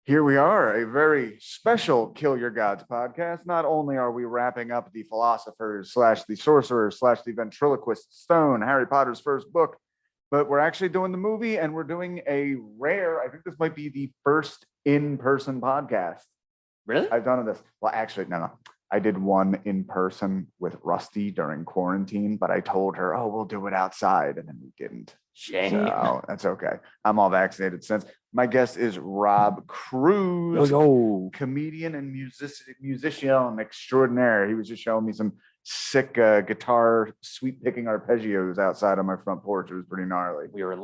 Here we are, a very special Kill Your Gods podcast. Not only are we wrapping up the Philosophers slash the Sorcerer slash the Ventriliquist Stone, Harry Potter's first book, but we're actually doing the movie and we're doing a rare, I think this might be the first in-person podcast Really? I've done of this. Well, actually, no. I did one in person with Rusty during quarantine, but I told her, oh, we'll do it outside. And then we didn't. Shame. So that's okay. I'm all vaccinated since. My guest is Rob Cruz, comedian and musician extraordinaire. He was just showing me some sick guitar sweep picking arpeggios outside on my front porch. It was pretty gnarly. We were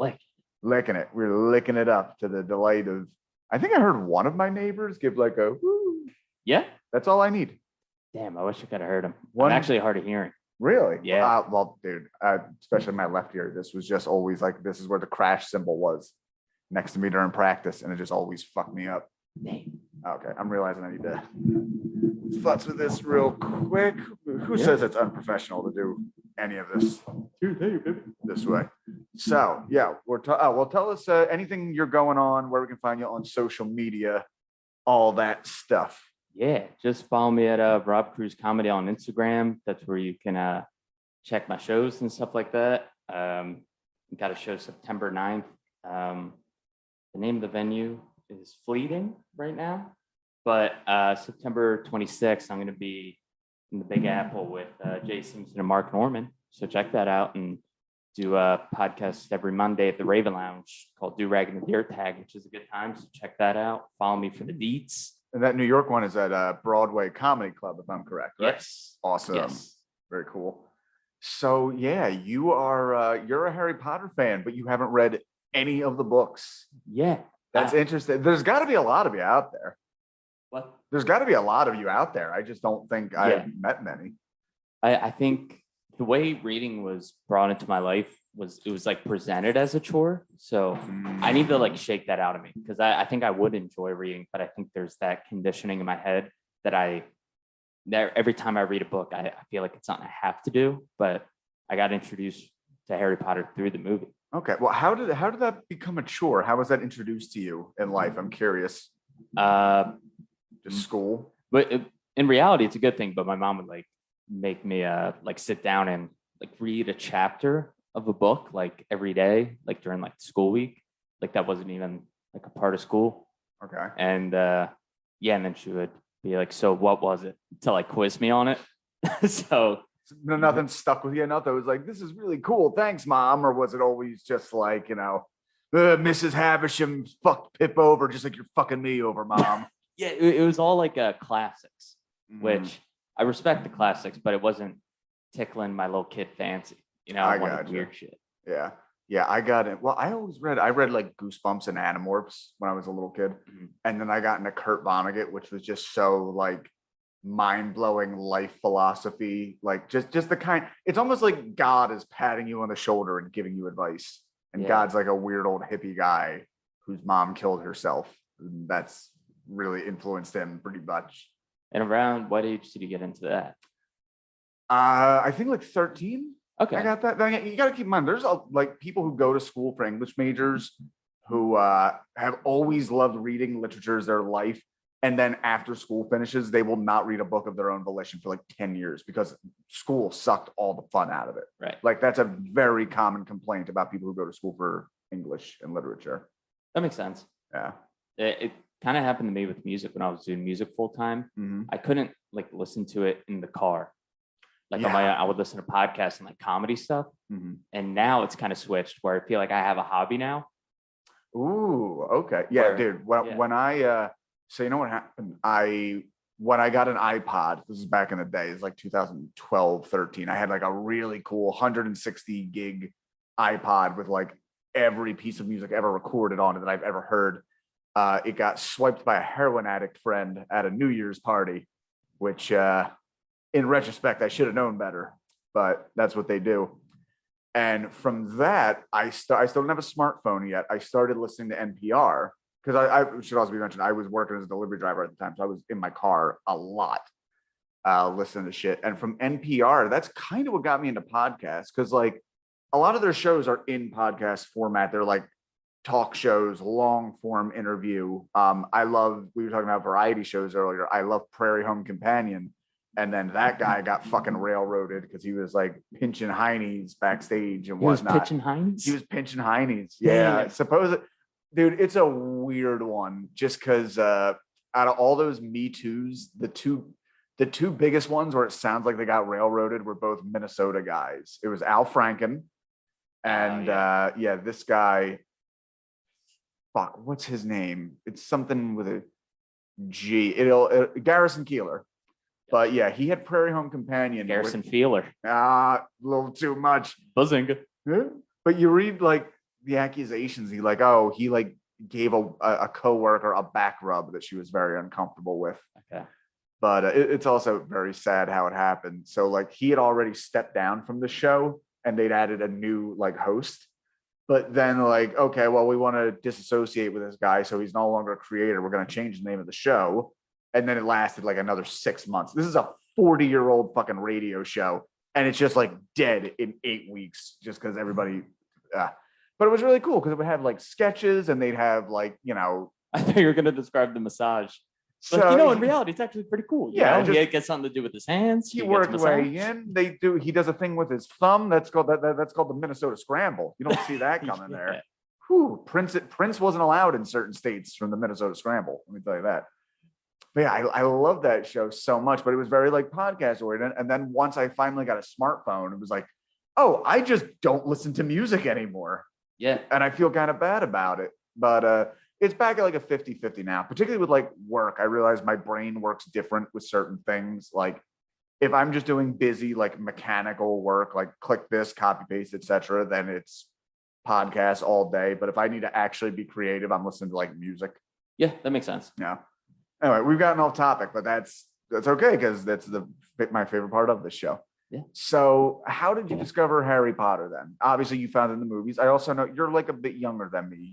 licking it. We were licking it up to the delight of, I think I heard one of my neighbors give like a woo. Yeah. That's all I need. Damn, I wish I could have heard him. One, I'm actually hard of hearing. Really? Yeah. Well, dude, especially my left ear, this was just always like, this is where the crash symbol was next to me during practice, and it just always fucked me up. Name. Okay, I'm realizing I need to futz with this real quick. Who says it's unprofessional to do any of this? Dude, hey, baby. This way. So, yeah, well, tell us anything you're going on, where we can find you on social media, all that stuff. Yeah, just follow me at Rob Cruz Comedy on Instagram. That's where you can check my shows and stuff like that. Got a show September 9th. The name of the venue is fleeting right now, but September 26th, I'm going to be in the Big Apple with Jay Simpson and Mark Norman. So check that out, and do a podcast every Monday at the Raven Lounge called Do Rag and the Deer Tag, which is a good time. So check that out. Follow me for the deets. And that New York one is at Broadway Comedy Club, if I'm correct, right? Yes. Awesome. Yes. Very cool. So yeah, you're a Harry Potter fan, but you haven't read any of the books. Yeah. That's interesting. There's got to be a lot of you out there. What? There's got to be a lot of you out there. I just don't think I've met many. I think the way reading was brought into my life was like presented as a chore. So I need to like shake that out of me, because I think I would enjoy reading, but I think there's that conditioning in my head that every time I read a book, I feel like it's something I have to do. But I got introduced to Harry Potter through the movie. Okay. Well, how did that become a chore? How was that introduced to you in life? I'm curious. Just school. But in reality, it's a good thing. But my mom would like make me like sit down and like read a chapter of a book like every day, like during like school week. Like that wasn't even like a part of school. Okay. And and then she would be like, so what was it? To like quiz me on it. So nothing stuck with you enough that was like, this is really cool, thanks, Mom? Or was it always just like, Mrs. Havisham fucked Pip over just like you're fucking me over, Mom? Yeah, it was all like classics, which I respect the classics, but it wasn't tickling my little kid fancy. I wanted weird shit. Yeah. Yeah, I got it. Well, I read like Goosebumps and Animorphs when I was a little kid. And then I got into Kurt Vonnegut, which was just so like mind-blowing life philosophy. Like just the kind, it's almost like God is patting you on the shoulder and giving you advice. And God's like a weird old hippie guy whose mom killed herself. And that's really influenced him pretty much. And around what age did you get into that? I think like 13. Okay. I got that. You got to keep in mind, there's like people who go to school for English majors who have always loved reading literature as their life. And then after school finishes, they will not read a book of their own volition for like 10 years because school sucked all the fun out of it. Right. Like that's a very common complaint about people who go to school for English and literature. That makes sense. Yeah. It kind of happened to me with music when I was doing music full time. I couldn't like listen to it in the car. Like I would listen to podcasts and like comedy stuff. And now it's kind of switched where I feel like I have a hobby now. Ooh, okay. Yeah, dude. When I so you know what happened? When I got an iPod, this is back in the day, it's like 2012, 13. I had like a really cool 160 gig iPod with like every piece of music ever recorded on it that I've ever heard. It got swiped by a heroin addict friend at a New Year's party, which in retrospect, I should have known better, but that's what they do. And from that, I still didn't have a smartphone yet. I started listening to NPR because I should also be mentioned, I was working as a delivery driver at the time. So I was in my car a lot listening to shit. And from NPR, that's kind of what got me into podcasts, because like a lot of their shows are in podcast format. They're like talk shows, long form interview. We were talking about variety shows earlier. I love Prairie Home Companion. And then that guy got fucking railroaded because he was like pinching heinies backstage and whatnot. He was pitching heinies? He was pinching heinies. Yeah. Dude, it's a weird one just because out of all those Me Too's, the two biggest ones where it sounds like they got railroaded were both Minnesota guys. It was Al Franken and this guy. Fuck, what's his name? It's something with a G. Garrison Keillor. But yeah, he had Prairie Home Companion. Garrison Feeler. A little too much. Bazinga. Yeah. But you read like the accusations. He gave a coworker a back rub that she was very uncomfortable with. Okay. But it's also very sad how it happened. So like he had already stepped down from the show, and they'd added a new like host. But then like, okay, well, we want to disassociate with this guy, so he's no longer a creator. We're going to change the name of the show. And then it lasted like another 6 months. This is a 40-year-old fucking radio show, and it's just like dead in 8 weeks just because everybody. But it was really cool because it would have like sketches, and they'd have like, you know. I thought you were going to describe the massage. So, like, in reality, it's actually pretty cool. He gets something to do with his hands. He worked way in. He does a thing with his thumb. That's called the Minnesota Scramble. You don't see that coming there. Whew, Prince wasn't allowed in certain states from the Minnesota Scramble. Let me tell you that. But yeah, I love that show so much. But it was very like podcast oriented. And then once I finally got a smartphone, it was like, oh, I just don't listen to music anymore. Yeah, and I feel kind of bad about it. But it's back at like a 50-50 now, particularly with like work. I realize my brain works different with certain things. Like if I'm just doing busy, like mechanical work, like click this, copy, paste, etc., then it's podcasts all day. But if I need to actually be creative, I'm listening to like music. Yeah, that makes sense. Yeah. Anyway, we've gotten off topic, but that's okay because that's my favorite part of this show. Yeah. So how did you discover Harry Potter then? Obviously you found it in the movies. I also know you're like a bit younger than me.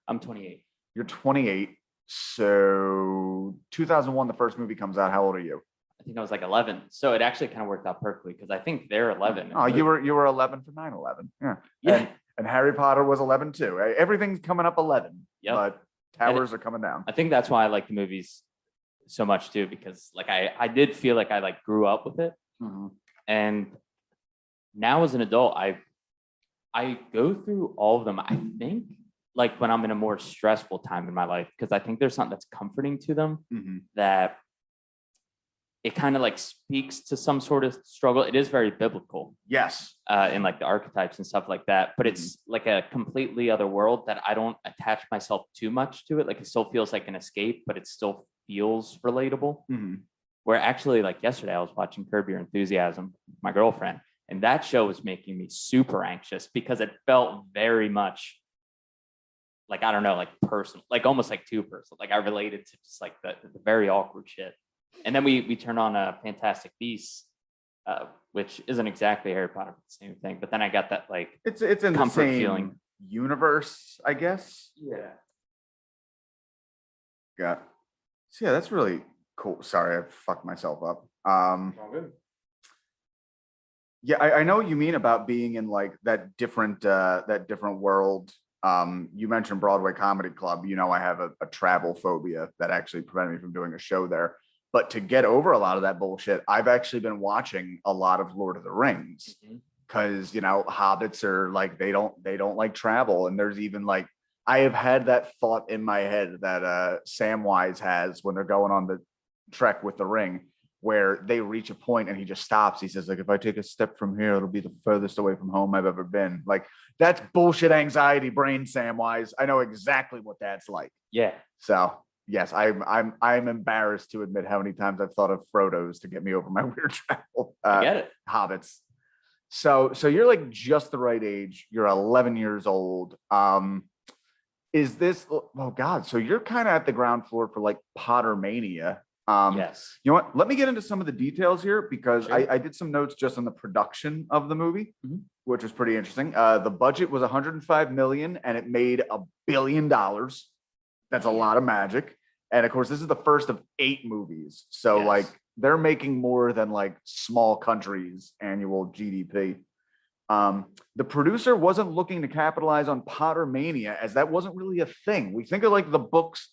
I'm 28. You're 28. So 2001, the first movie comes out. How old are you? I think I was like 11. So it actually kind of worked out perfectly because I think they're 11. Oh, you were 11 for 9/11. Yeah. Yeah. And Harry Potter was 11 too. Everything's coming up 11. Yep. But towers are coming down. I think that's why I like the movies so much too, because like I did feel like I like grew up with it. Mm-hmm. And now as an adult, I go through all of them. I think like when I'm in a more stressful time in my life, because I think there's something that's comforting to them that it kind of like speaks to some sort of struggle. It is very biblical. Yes. In like the archetypes and stuff like that, but it's like a completely other world that I don't attach myself too much to it. Like it still feels like an escape, but it still feels relatable. Where actually like yesterday I was watching Curb Your Enthusiasm with my girlfriend, and that show was making me super anxious because it felt very much like, I don't know, like personal, like almost like too personal. Like I related to just like the very awkward shit. And then we turned on a Fantastic Beasts, which isn't exactly Harry Potter, but the same thing. But then I got that like it's in the same feeling. Universe, I guess. Yeah. So yeah, that's really cool. Sorry, I fucked myself up. Yeah, I know what you mean about being in like that different world. You mentioned Broadway Comedy Club. You know, I have a travel phobia that actually prevented me from doing a show there. But to get over a lot of that bullshit, I've actually been watching a lot of Lord of the Rings because, you know, hobbits are like, they don't like travel. And there's even like, I have had that thought in my head that Samwise has when they're going on the trek with the ring, where they reach a point and he just stops. He says, like, if I take a step from here, it'll be the furthest away from home I've ever been. Like, that's bullshit anxiety brain, Samwise. I know exactly what that's like. Yeah. So yes, I'm embarrassed to admit how many times I've thought of Frodo's to get me over my weird travel. I get it. Hobbits. So you're like just the right age. You're 11 years old. Is this? Oh God. So you're kind of at the ground floor for like Pottermania. Yes. You know what? Let me get into some of the details here because I did some notes just on the production of the movie, which was pretty interesting. The budget was $105 million and it made $1 billion. That's a lot of magic. And of course, this is the first of 8 movies. So like they're making more than like small countries' annual GDP. The producer wasn't looking to capitalize on Pottermania, as that wasn't really a thing. We think of like the books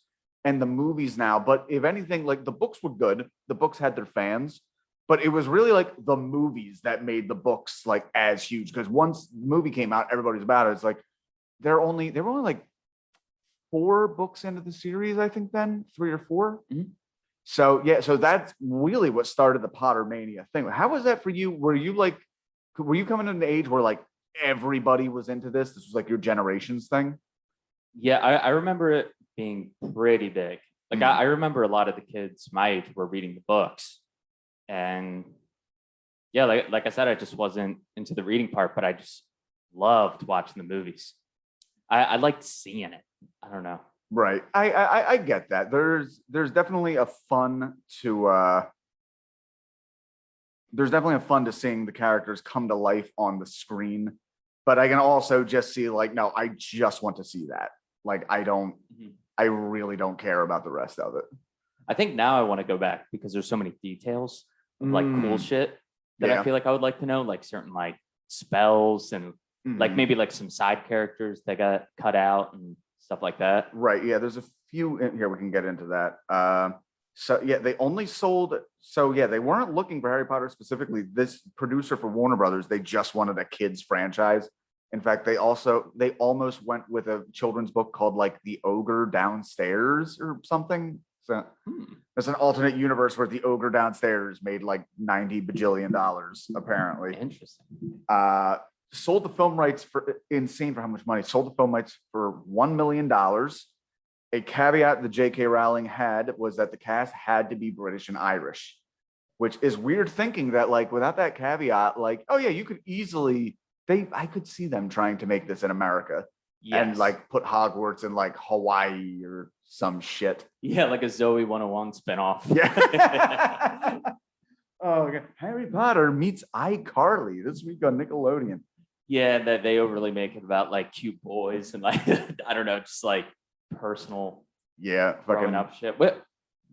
and the movies now, but if anything, like the books were good. The books had their fans, but it was really like the movies that made the books like as huge. Because once the movie came out, everybody's about it. It's like they were only like 4 books into the series, I think, then 3 or 4. Mhm. So yeah, so that's really what started the Pottermania thing. How was that for you? Were you coming at an age where like everybody was into this? This was like your generation's thing? Yeah, I remember it being pretty big. Like I remember a lot of the kids my age were reading the books, and yeah, like I said, I just wasn't into the reading part, but I just loved watching the movies. I liked seeing it. I don't know. Right. I get that. There's definitely a fun to seeing the characters come to life on the screen. But I can also just see like, no, I just want to see that. Like I really don't care about the rest of it. I think now I want to go back because there's so many details of like cool shit that I feel like I would like to know, like certain like spells and like maybe like some side characters that got cut out and stuff like that. Right. Yeah. There's a few in here. We can get into that. So yeah, they only sold. So yeah, they weren't looking for Harry Potter specifically. This producer for Warner Brothers, they just wanted a kids franchise. In fact, they almost went with a children's book called like The Ogre Downstairs or something. So there's an alternate universe where The Ogre Downstairs made like $90 bajillion apparently. Interesting. Sold the film rights for insane for how much money? Sold the film rights for $1 million. A caveat that J.K. Rowling had was that the cast had to be British and Irish, which is weird thinking that like without that caveat, like, oh yeah, you could easily I could see them trying to make this in America and like put Hogwarts in like Hawaii or some shit. Yeah, like a Zoe 101 spinoff. Yeah. Oh, okay. Harry Potter meets iCarly this week on Nickelodeon. Yeah, that they overly make it about like cute boys and like I don't know, just like personal growing up shit. But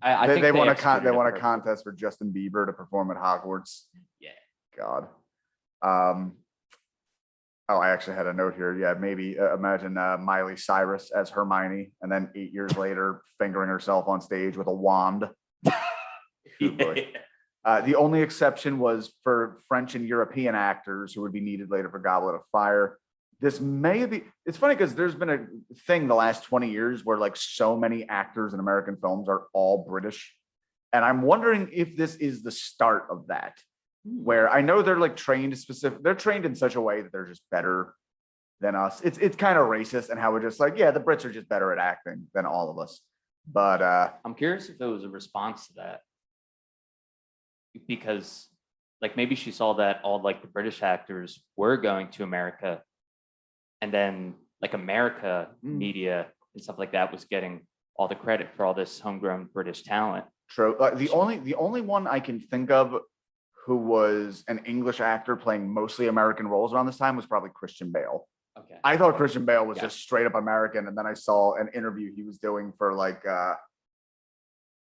I think they want a contest for Justin Bieber to perform at Hogwarts. Yeah. God. Oh, I actually had a note here. Yeah, maybe imagine Miley Cyrus as Hermione, and then 8 years later, fingering herself on stage with a wand. The only exception was for French and European actors who would be needed later for Goblet of Fire. This may be, it's funny because there's been a thing the last 20 years where like so many actors in American films are all British. And I'm wondering if this is the start of that, where I know they're like they're trained in such a way that they're just better than us. It's kind of racist and how we're just like, yeah, the Brits are just better at acting than all of us. But I'm curious if it was a response to that. Because like maybe she saw that all like the British actors were going to America, and then like America media and stuff like that was getting all the credit for all this homegrown British talent. True. The only one I can think of who was an English actor playing mostly American roles around this time was probably Christian Bale. Okay. I thought Christian Bale was just straight up American, and then I saw an interview he was doing for like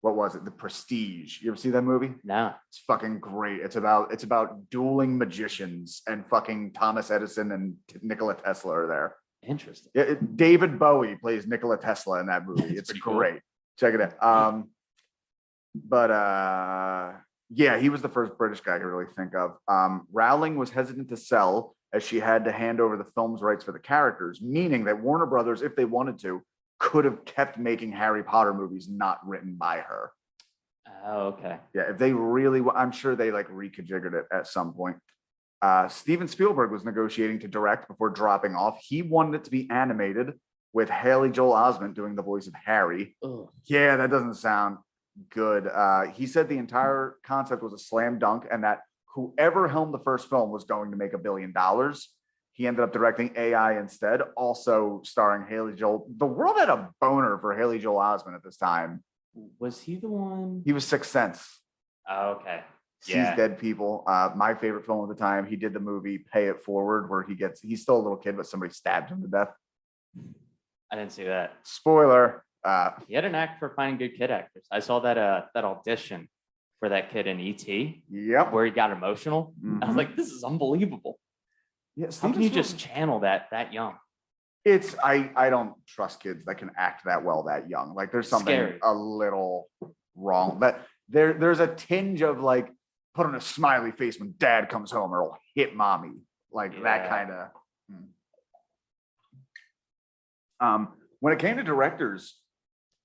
what was it? The Prestige. You ever see that movie? No. It's fucking great. It's about dueling magicians, and fucking Thomas Edison and Nikola Tesla are there. Interesting. David Bowie plays Nikola Tesla in that movie. It's great. Cool. Check it out. Yeah, he was the first British guy I could really think of. Rowling was hesitant to sell as she had to hand over the film's rights for the characters, meaning that Warner Brothers, if they wanted to, could have kept making Harry Potter movies not written by her. Oh, okay. Yeah, if they really, I'm sure they like reconfigured it at some point. Steven Spielberg was negotiating to direct before dropping off. He wanted it to be animated with Haley Joel Osment doing the voice of Harry. Ugh. Yeah, that doesn't sound good. He said the entire concept was a slam dunk and that whoever helmed the first film was going to make $1 billion. He ended up directing AI instead, also starring Haley Joel. The world had a boner for Haley Joel Osment at this time. Was he the one? He was Sixth Sense. Oh, okay. Sees dead people. My favorite film of the time. He did the movie Pay It Forward, where he's still a little kid, but somebody stabbed him to death. I didn't see that. Spoiler. He had an act for finding good kid actors. I saw that audition for that kid in E.T. Yep. Where he got emotional. Mm-hmm. I was like, this is unbelievable. Yeah, How can you just channel that young? It's I don't trust kids that can act that well that young. Like there's something Scary. a little wrong. That there's a tinge of like put on a smiley face when dad comes home or he'll hit mommy. Like that kind of. When it came to directors,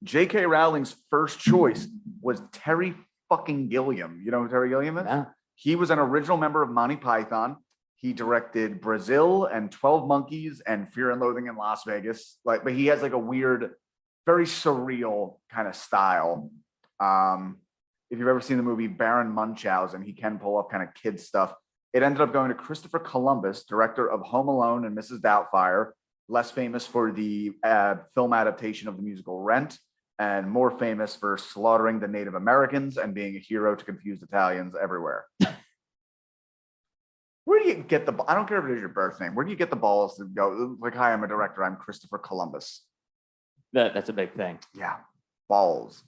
J.K. Rowling's first choice was Terry fucking Gilliam. You know who Terry Gilliam is? Yeah. He was an original member of Monty Python. He directed Brazil and 12 Monkeys and Fear and Loathing in Las Vegas. Like, but he has like a weird, very surreal kind of style. If you've ever seen the movie Baron Munchausen, he can pull up kind of kid stuff. It ended up going to Christopher Columbus, director of Home Alone and Mrs. Doubtfire, less famous for the film adaptation of the musical Rent, and more famous for slaughtering the Native Americans and being a hero to confused Italians everywhere. Where do you get the, I don't care if it is your birth name, where do you get the balls to go, like, hi, I'm a director, I'm Christopher Columbus? That's a big thing. Yeah, balls,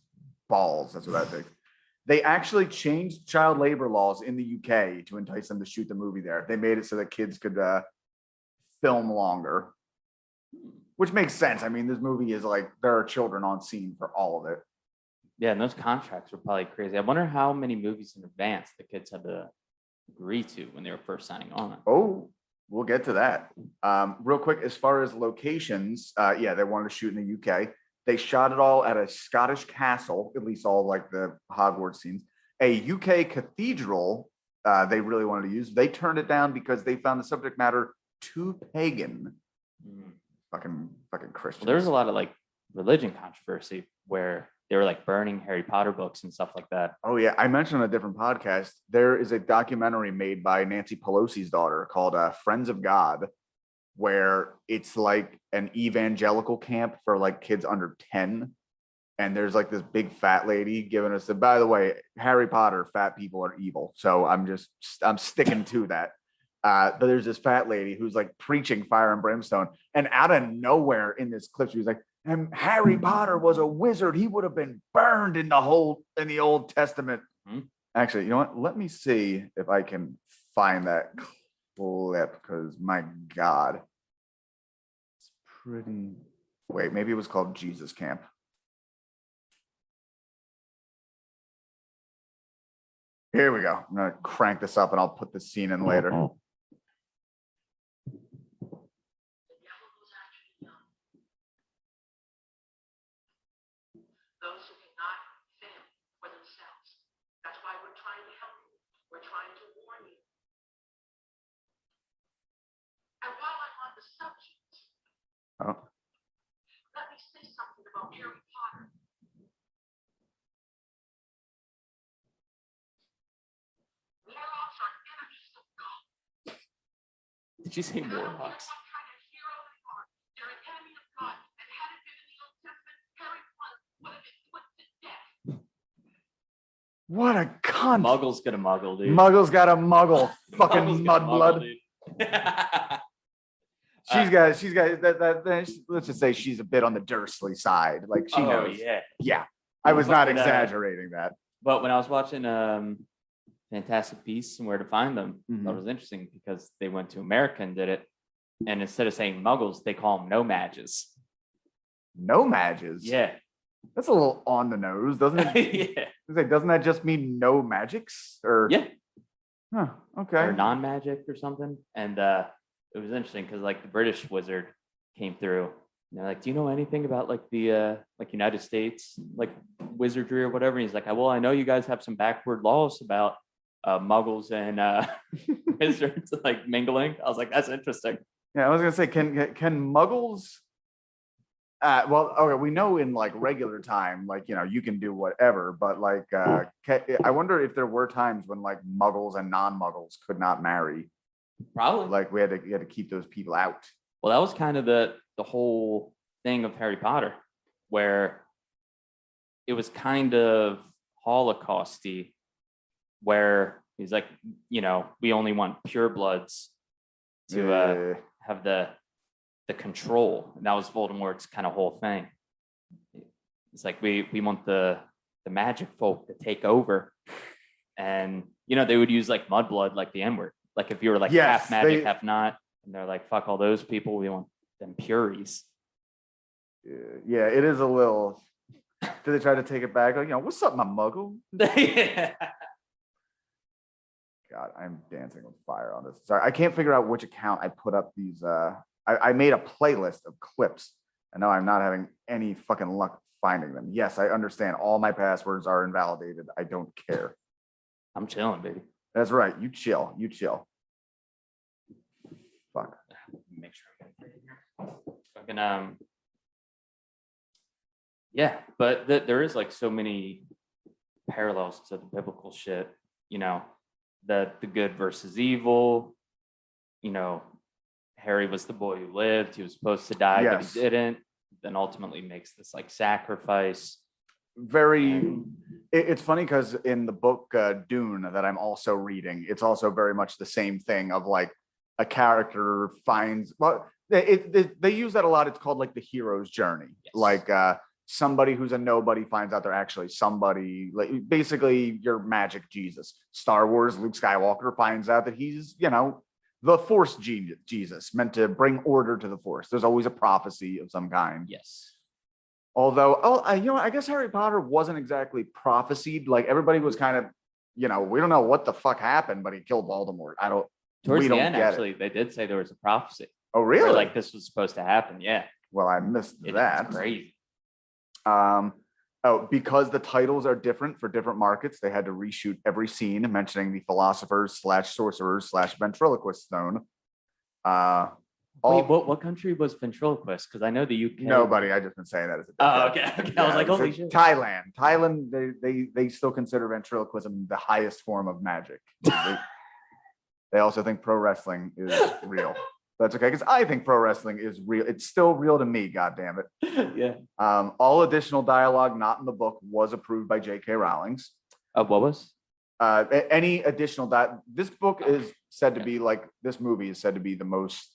that's what I think. They actually changed child labor laws in the UK to entice them to shoot the movie there. They made it so that kids could film longer, which makes sense. I mean, this movie is like, there are children on scene for all of it. Yeah, and those contracts were probably crazy. I wonder how many movies in advance the kids had to agree to when they were first signing on. Oh, we'll get to that. Real quick, as far as locations, yeah, they wanted to shoot in the UK. They shot it all at a Scottish castle, at least all like the Hogwarts scenes. A UK cathedral they really wanted to use. They turned it down because they found the subject matter too pagan. Fucking Christians. Well, there was a lot of like religion controversy where they were like burning Harry Potter books and stuff like that. Oh yeah, I mentioned on a different podcast, there is a documentary made by Nancy Pelosi's daughter called Friends of God, where it's like an evangelical camp for like kids under 10. And there's like this big fat lady giving us the, by the way, Harry Potter, fat people are evil. So I'm sticking to that. But there's this fat lady who's like preaching fire and brimstone. And out of nowhere in this clip, she was like, and Harry Potter was a wizard. He would have been burned in the Old Testament. Actually, you know what? Let me see if I can find that clip, because my God, it's pretty. Wait, maybe it was called Jesus Camp. Here we go. I'm gonna crank this up and I'll put the scene in later. Those who cannot fend for themselves. That's why we're trying to help you. We're trying to warn you. And while I'm on the subject, let me say something about Harry Potter. Warlocks are enemies of God. Did you say warlocks? What kind of hero they are. They're an enemy of God. And had it been in the Old Testament, Harry Potter would have been put to death. What a cunt. Muggle's gonna muggle, dude. Muggle's got a muggle. Fucking mudblood. She's got let's just say she's a bit on the Dursley side. Like she knows. Yeah. I was not exaggerating that. But when I was watching Fantastic Beasts and Where to Find Them, that was interesting because they went to America and did it. And instead of saying muggles, they call them no-mages. No-mages? Yeah. That's a little on the nose, doesn't it? Yeah. Doesn't that just mean no magics? Or yeah. Huh, okay. Or non-magic or something. And it was interesting because like the British wizard came through and they're like, do you know anything about like the like United States like wizardry or whatever? And he's like, well, I know you guys have some backward laws about muggles and wizards like mingling. I was like, that's interesting. Yeah, I was gonna say, can muggles well, okay, we know in like regular time, like, you know, you can do whatever, but like I wonder if there were times when like muggles and non-muggles could not marry. Probably. Like we had to keep those people out. Well, that was kind of the whole thing of Harry Potter, where it was kind of Holocausty, where he's like, you know, we only want purebloods to have the control. And that was Voldemort's kind of whole thing. It's like we want the magic folk to take over. And, you know, they would use like mudblood, like the N-word. Like if you were like half magic, half not. And they're like, fuck all those people. We want them puries. Yeah, it is a little. Do they try to take it back? Like, what's up, my muggle? Yeah. God, I'm dancing with fire on this. Sorry, I can't figure out which account I put up these. I made a playlist of clips, and now I'm not having any fucking luck finding them. Yes, I understand. All my passwords are invalidated. I don't care. I'm chilling, baby. That's right. You chill. You chill. Fuck. Make sure I get it here. Fucking yeah, but there is like so many parallels to the biblical shit. The good versus evil. Harry was the boy who lived. He was supposed to die, but he didn't. Then ultimately makes this like sacrifice. It's funny because in the book Dune that I'm also reading, it's also very much the same thing of like a character finds. Well, they use that a lot. It's called like the hero's journey. Yes. Like somebody who's a nobody finds out they're actually somebody. Like basically your magic Jesus. Star Wars, Luke Skywalker finds out that he's the Force Jesus, meant to bring order to the Force. There's always a prophecy of some kind. Yes. Although, I guess Harry Potter wasn't exactly prophesied. Like everybody was kind of, we don't know what the fuck happened, but he killed Voldemort. Towards the end, actually, they did say there was a prophecy. Oh, really? Like this was supposed to happen. Yeah. Well, I missed that. It's crazy. Because the titles are different for different markets, they had to reshoot every scene mentioning the Philosophers / Sorcerers / Ventriliquist stone. Wait, what country was Ventriliquist? Because I know the UK. Nobody. I just been saying that as a. Oh, okay. Yeah, I was like, holy shit. Thailand. They still consider ventriloquism the highest form of magic. They also think pro wrestling is real. That's okay, because I think pro wrestling is real. It's still real to me. God damn it. Yeah. All additional dialogue not in the book was approved by J.K. Rowling's. What was? Any additional this book is said to be like this movie is said to be the most.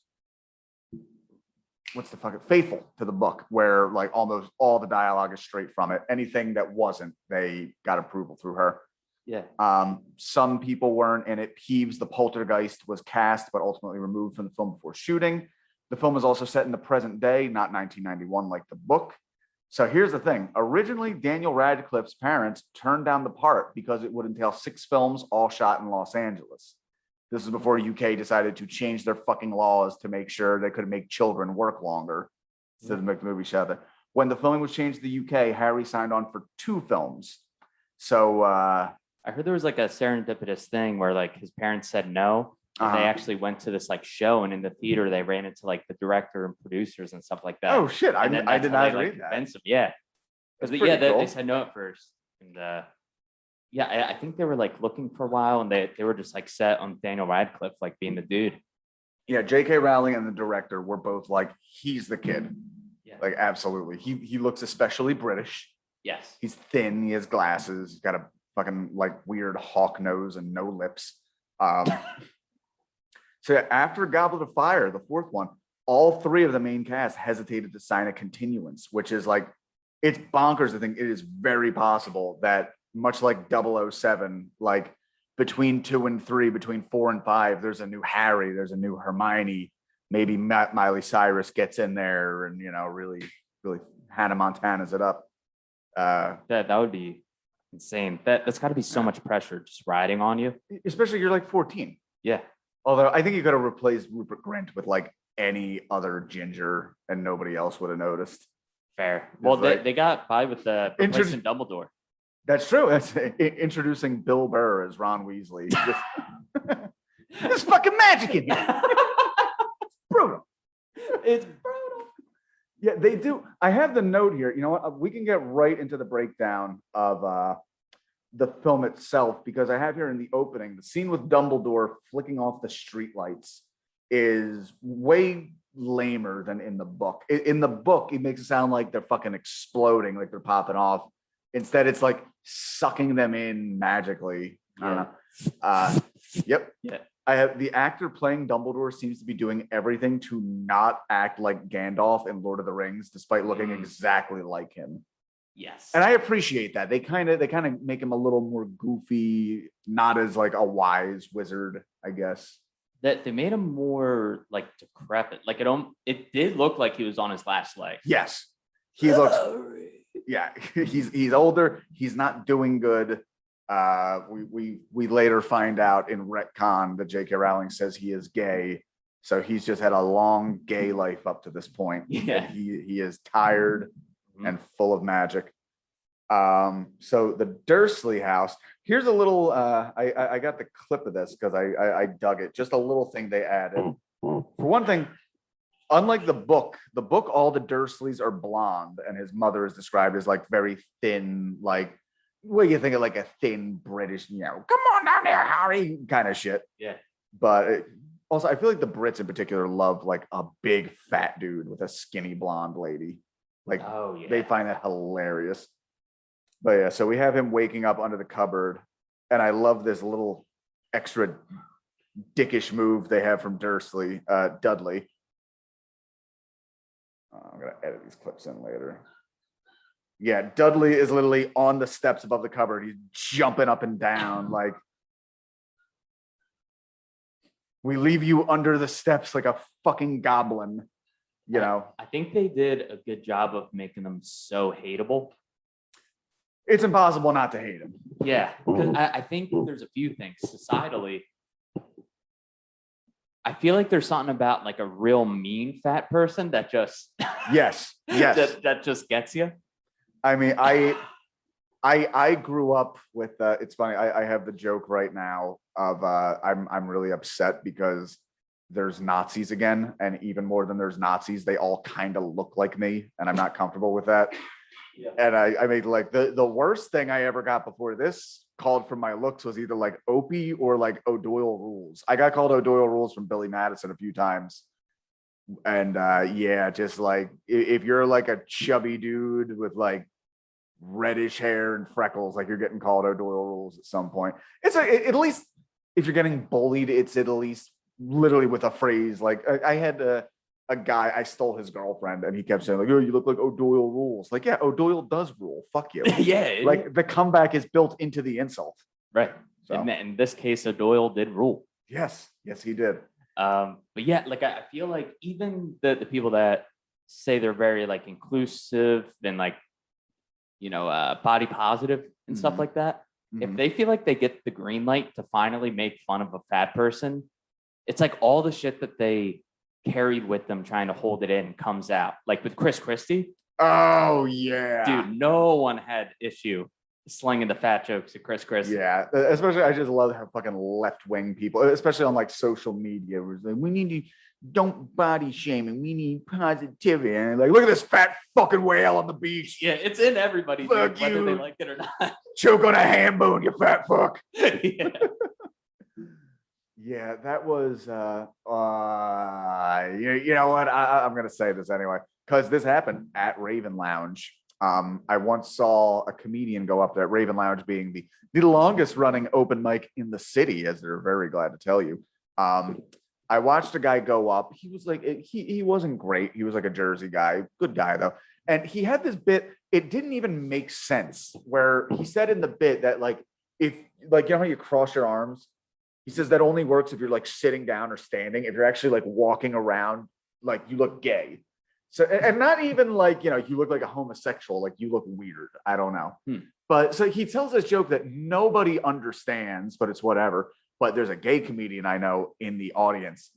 Faithful to the book, where like almost all the dialogue is straight from it. Anything that wasn't, they got approval through her. Yeah. Some people weren't in it. Peeves the Poltergeist was cast, but ultimately removed from the film before shooting. The film is also set in the present day, not 1991 like the book. So here's the thing. Originally, Daniel Radcliffe's parents turned down the part because it would entail 6 films all shot in Los Angeles. This is before UK decided to change their fucking laws to make sure they could make children work longer instead of make the movie shot there. When the filming was changed to the UK, Harry signed on for 2 films. So I heard there was like a serendipitous thing where like his parents said no. And they actually went to this like show, and in the theater they ran into like the director and producers and stuff like that. Oh shit! I did not read that. Yeah, because cool. they said no at first, and I think they were like looking for a while, and they were just like set on Daniel Radcliffe like being the dude. Yeah, J.K. Rowling and the director were both like, he's the kid. Yeah, like absolutely. He looks especially British. Yes, he's thin. He has glasses. He's got a fucking like weird hawk nose and no lips. So after Goblet of Fire, the 4th one, all 3 of the main cast hesitated to sign a continuance, which is like, it's bonkers to think it is very possible that much like 007, like between 2 and 3, between 4 and 5, there's a new Harry, there's a new Hermione, maybe Miley Cyrus gets in there and, really, really Hannah Montana's it up. That would be insane. That's got to be so much pressure just riding on you. Especially you're like 14. Yeah. Although I think you could have replaced Rupert Grint with like any other ginger and nobody else would have noticed. Fair. Well, they got by with the replacing Dumbledore. That's true. That's introducing Bill Burr as Ron Weasley. There's fucking magic in here. It's brutal. It's brutal. Yeah, they do. I have the note here. You know what? We can get right into the breakdown of the film itself, because I have here in the opening, the scene with Dumbledore flicking off the streetlights is way lamer than in the book. In the book, it makes it sound like they're fucking exploding, like they're popping off. Instead, it's like sucking them in magically. I don't know. Yep. Yeah. I have the actor playing Dumbledore seems to be doing everything to not act like Gandalf in Lord of the Rings, despite looking exactly like him. Yes. And I appreciate that. They kind of make him a little more goofy, not as like a wise wizard, I guess. that they made him more like decrepit. Like it did look like he was on his last leg. Yes, he looks. Yeah, he's older. He's not doing good. We later find out in retcon that J.K. Rowling says he is gay, so he's just had a long gay life up to this point. Yeah, he is tired and full of magic. So the Dursley house. Here's a little. I got the clip of this because I dug it. Just a little thing they added. For one thing, unlike the book, all the Dursleys are blonde, and his mother is described as like very thin, like what do you think of like a thin British, come on down there, Harry, kind of shit. Yeah. But also, I feel like the Brits in particular love like a big fat dude with a skinny blonde lady. Like, they find that hilarious. But yeah, so we have him waking up under the cupboard, and I love this little extra dickish move they have from Dudley. I'm gonna edit these clips in later. Yeah, Dudley is literally on the steps above the cupboard. He's jumping up and down like, we leave you under the steps like a fucking goblin, I think they did a good job of making them so hateable. It's impossible not to hate him. Yeah, because I think there's a few things societally. I feel like there's something about like a real mean fat person that just yes that just gets you. I mean, I grew up with it's funny. I have the joke right now of I'm really upset because there's Nazis again, and even more than there's Nazis, they all kind of look like me, and I'm not comfortable with that. Yeah. And I made like the worst thing I ever got before this called for my looks was either like Opie or like O'Doyle Rules. I got called O'Doyle Rules from Billy Madison a few times. And yeah, just like if you're like a chubby dude with like reddish hair and freckles, like you're getting called O'Doyle Rules at some point. It's at least if you're getting bullied, it's at least literally with a phrase. Like I had a guy, I stole his girlfriend, and he kept saying like, "Oh, you look like O'Doyle Rules." Like, yeah, O'Doyle does rule. Fuck you. Yeah. Like the comeback is built into the insult. Right. So. In this case, O'Doyle did rule. Yes, he did. But yeah, like I feel like even the people that say they're very like inclusive and like, body positive and stuff like that, if they feel like they get the green light to finally make fun of a fat person, it's like all the shit that they carried with them trying to hold it in comes out. Like with Chris Christie. Oh yeah, dude, no one had issue slinging the fat jokes at Chris Christie. Yeah, especially I just love how fucking left-wing people, especially on like social media, was like, we need to don't body shame and we need positivity. And like, look at this fat fucking whale on the beach. Yeah, it's in everybody, dude, whether they like it or not. Choke on a ham bone, you fat fuck. Yeah. Yeah, that was you know what? I'm gonna say this anyway, because this happened at Raven Lounge. I once saw a comedian go up there, Raven Lounge being the longest running open mic in the city, as they're very glad to tell you. I watched a guy go up. He was like, he wasn't great. He was like a Jersey guy, good guy though. And he had this bit, it didn't even make sense, where he said in the bit that like, if like, how you cross your arms? He says that only works if you're like sitting down or standing. If you're actually like walking around, like you look gay. So, and not even like, you look like a homosexual, like you look weird. I don't know. But so he tells this joke that nobody understands, but it's whatever. But there's a gay comedian I know in the audience.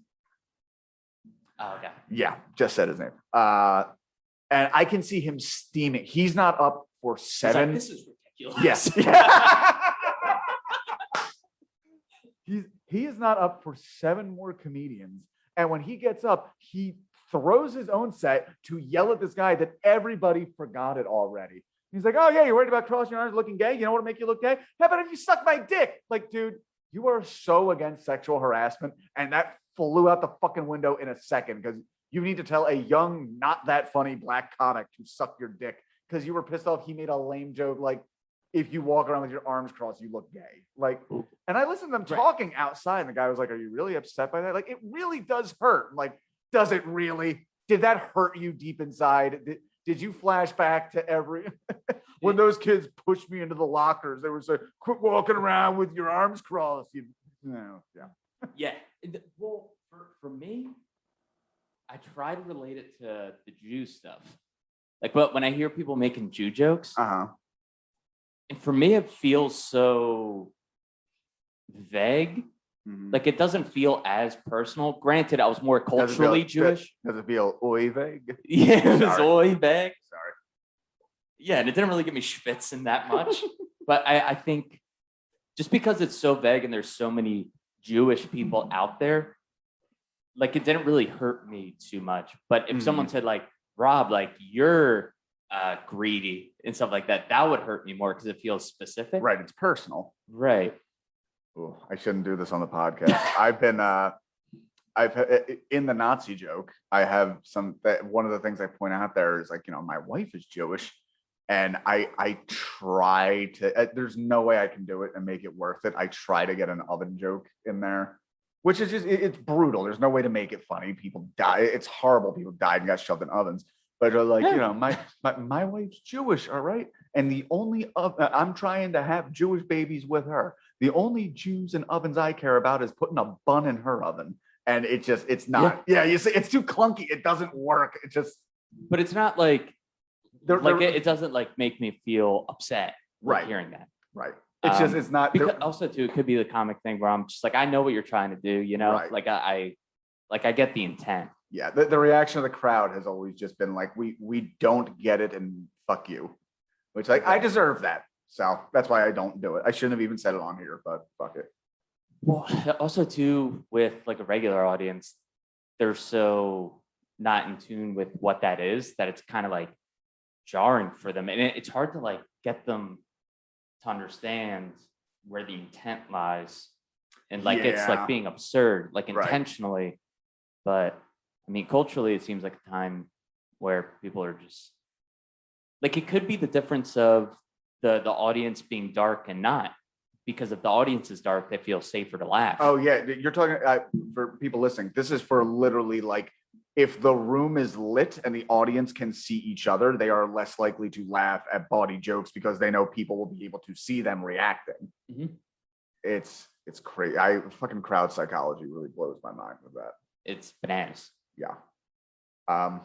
Oh, okay. Yeah, just said his name. And I can see him steaming. He's not up for 7. Like, this is ridiculous. Yes. He is not up for 7 more comedians. And when he gets up, he throws his own set to yell at this guy that everybody forgot it already. He's like, oh yeah, you're worried about crossing your arms looking gay? You know what'll make you look gay? How about if you suck my dick? Like, dude, you are so against sexual harassment, and that flew out the fucking window in a second, because you need to tell a young, not that funny black comic to suck your dick because you were pissed off he made a lame joke like, if you walk around with your arms crossed, you look gay. Like, and I listened to them talking outside, and the guy was like, are you really upset by that? Like, it really does hurt. I'm like, does it really? Did that hurt you deep inside? Did you flash back to when those kids pushed me into the lockers? They were saying, quit walking around with your arms crossed. Yeah. Yeah. Well, for me, I try to relate it to the Jew stuff. Like, but when I hear people making Jew jokes, and for me, it feels so vague. Like, it doesn't feel as personal. Granted, I was more culturally Jewish. Does it feel vague? Yeah, it was vague. Sorry. Yeah, and it didn't really get me schwitzing that much. But I think just because it's so vague and there's so many Jewish people out there, like, it didn't really hurt me too much. But if someone said, like, Rob, like, you're greedy and stuff like that, that would hurt me more because it feels specific. Right. It's personal. Right. Ooh, I shouldn't do this on the podcast. I've in the Nazi joke, I have one of the things I point out there is, like, my wife is Jewish, and I try to, there's no way I can do it and make it worth it. I try to get an oven joke in there, which is just, it's brutal. There's no way to make it funny. People die. It's horrible. People died and got shoved in ovens. But they're like, my wife's Jewish, all right? And the only I'm trying to have Jewish babies with her. The only Jews and ovens I care about is putting a bun in her oven. And it's not. Yeah, you see, it's too clunky. It doesn't work. It just. But it's not like, it doesn't like make me feel upset hearing that. Right. It's just, it's not. Because also too, it could be the comic thing where I'm just like, I know what you're trying to do, Right. Like I get the intent. Yeah, the reaction of the crowd has always just been like, we don't get it and fuck you, which, like, I deserve that. So that's why I don't do it. I shouldn't have even said it on here, but fuck it. Well, also too, with like a regular audience, they're so not in tune with what that is, that it's kind of like jarring for them. And it's hard to like get them to understand where the intent lies. And like, it's like being absurd, like intentionally. But I mean, culturally, it seems like a time where people are just like, it could be the difference of the audience being dark and not, because if the audience is dark, they feel safer to laugh. Oh yeah, you're talking for people listening. This is for literally, like, if the room is lit and the audience can see each other, they are less likely to laugh at bawdy jokes because they know people will be able to see them reacting. It's crazy. Fucking crowd psychology really blows my mind with that. It's bananas. Yeah. All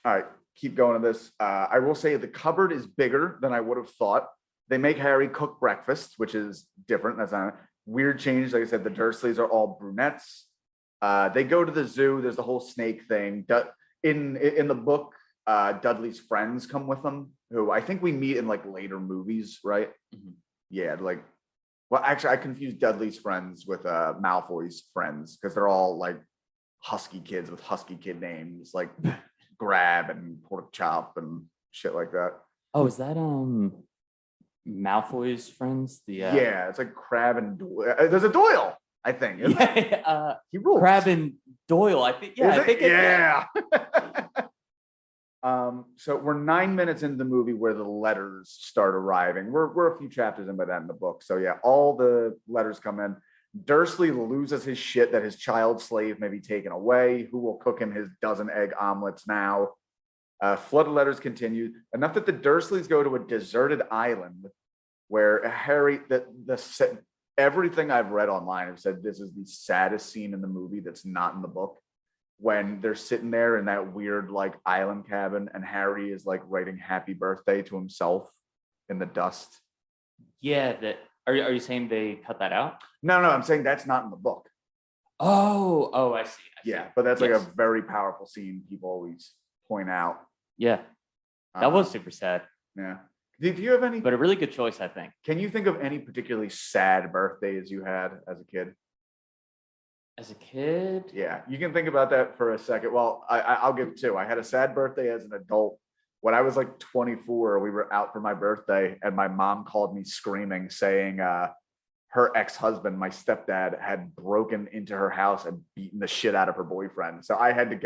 right, keep going to this. I will say the cupboard is bigger than I would have thought. They make Harry cook breakfast, which is different. That's not a weird change. Like I said, the Dursleys are all brunettes. They go to the zoo. There's the whole snake thing. In the book, Dudley's friends come with them, who I think we meet in like later movies, right? Yeah, like, well, actually, I confused Dudley's friends with Malfoy's friends because they're all like husky kids with husky kid names, like Grab and Pork Chop and shit like that. Oh, is that Malfoy's friends? Yeah, it's like Crab and Doyle. There's a Doyle, I think. He rules. Crab and Doyle, I think. Yeah, I think yeah. So we're 9 minutes into the movie where the letters start arriving. We're a few chapters in by that in the book. So yeah, all the letters come in. Dursley loses his shit that his child slave may be taken away. Who will cook him his dozen egg omelets now? Flood of letters continue. Enough that the Dursleys go to a deserted island where Harry, everything I've read online have said this is the saddest scene in the movie that's not in the book. When they're sitting there in that weird like island cabin and Harry is like writing happy birthday to himself in the dust. Yeah, are you saying they cut that out? No, I'm saying that's not in the book. Oh, I see. Yeah, but that's like a very powerful scene people always point out. Yeah, that was super sad. Yeah. Did you have any? But a really good choice, I think. Can you think of any particularly sad birthdays you had as a kid? As a kid? Yeah, you can think about that for a second. Well, I'll give two. I had a sad birthday as an adult. When I was like 24, we were out for my birthday and my mom called me screaming, saying her ex-husband, my stepdad, had broken into her house and beaten the shit out of her boyfriend. So I had to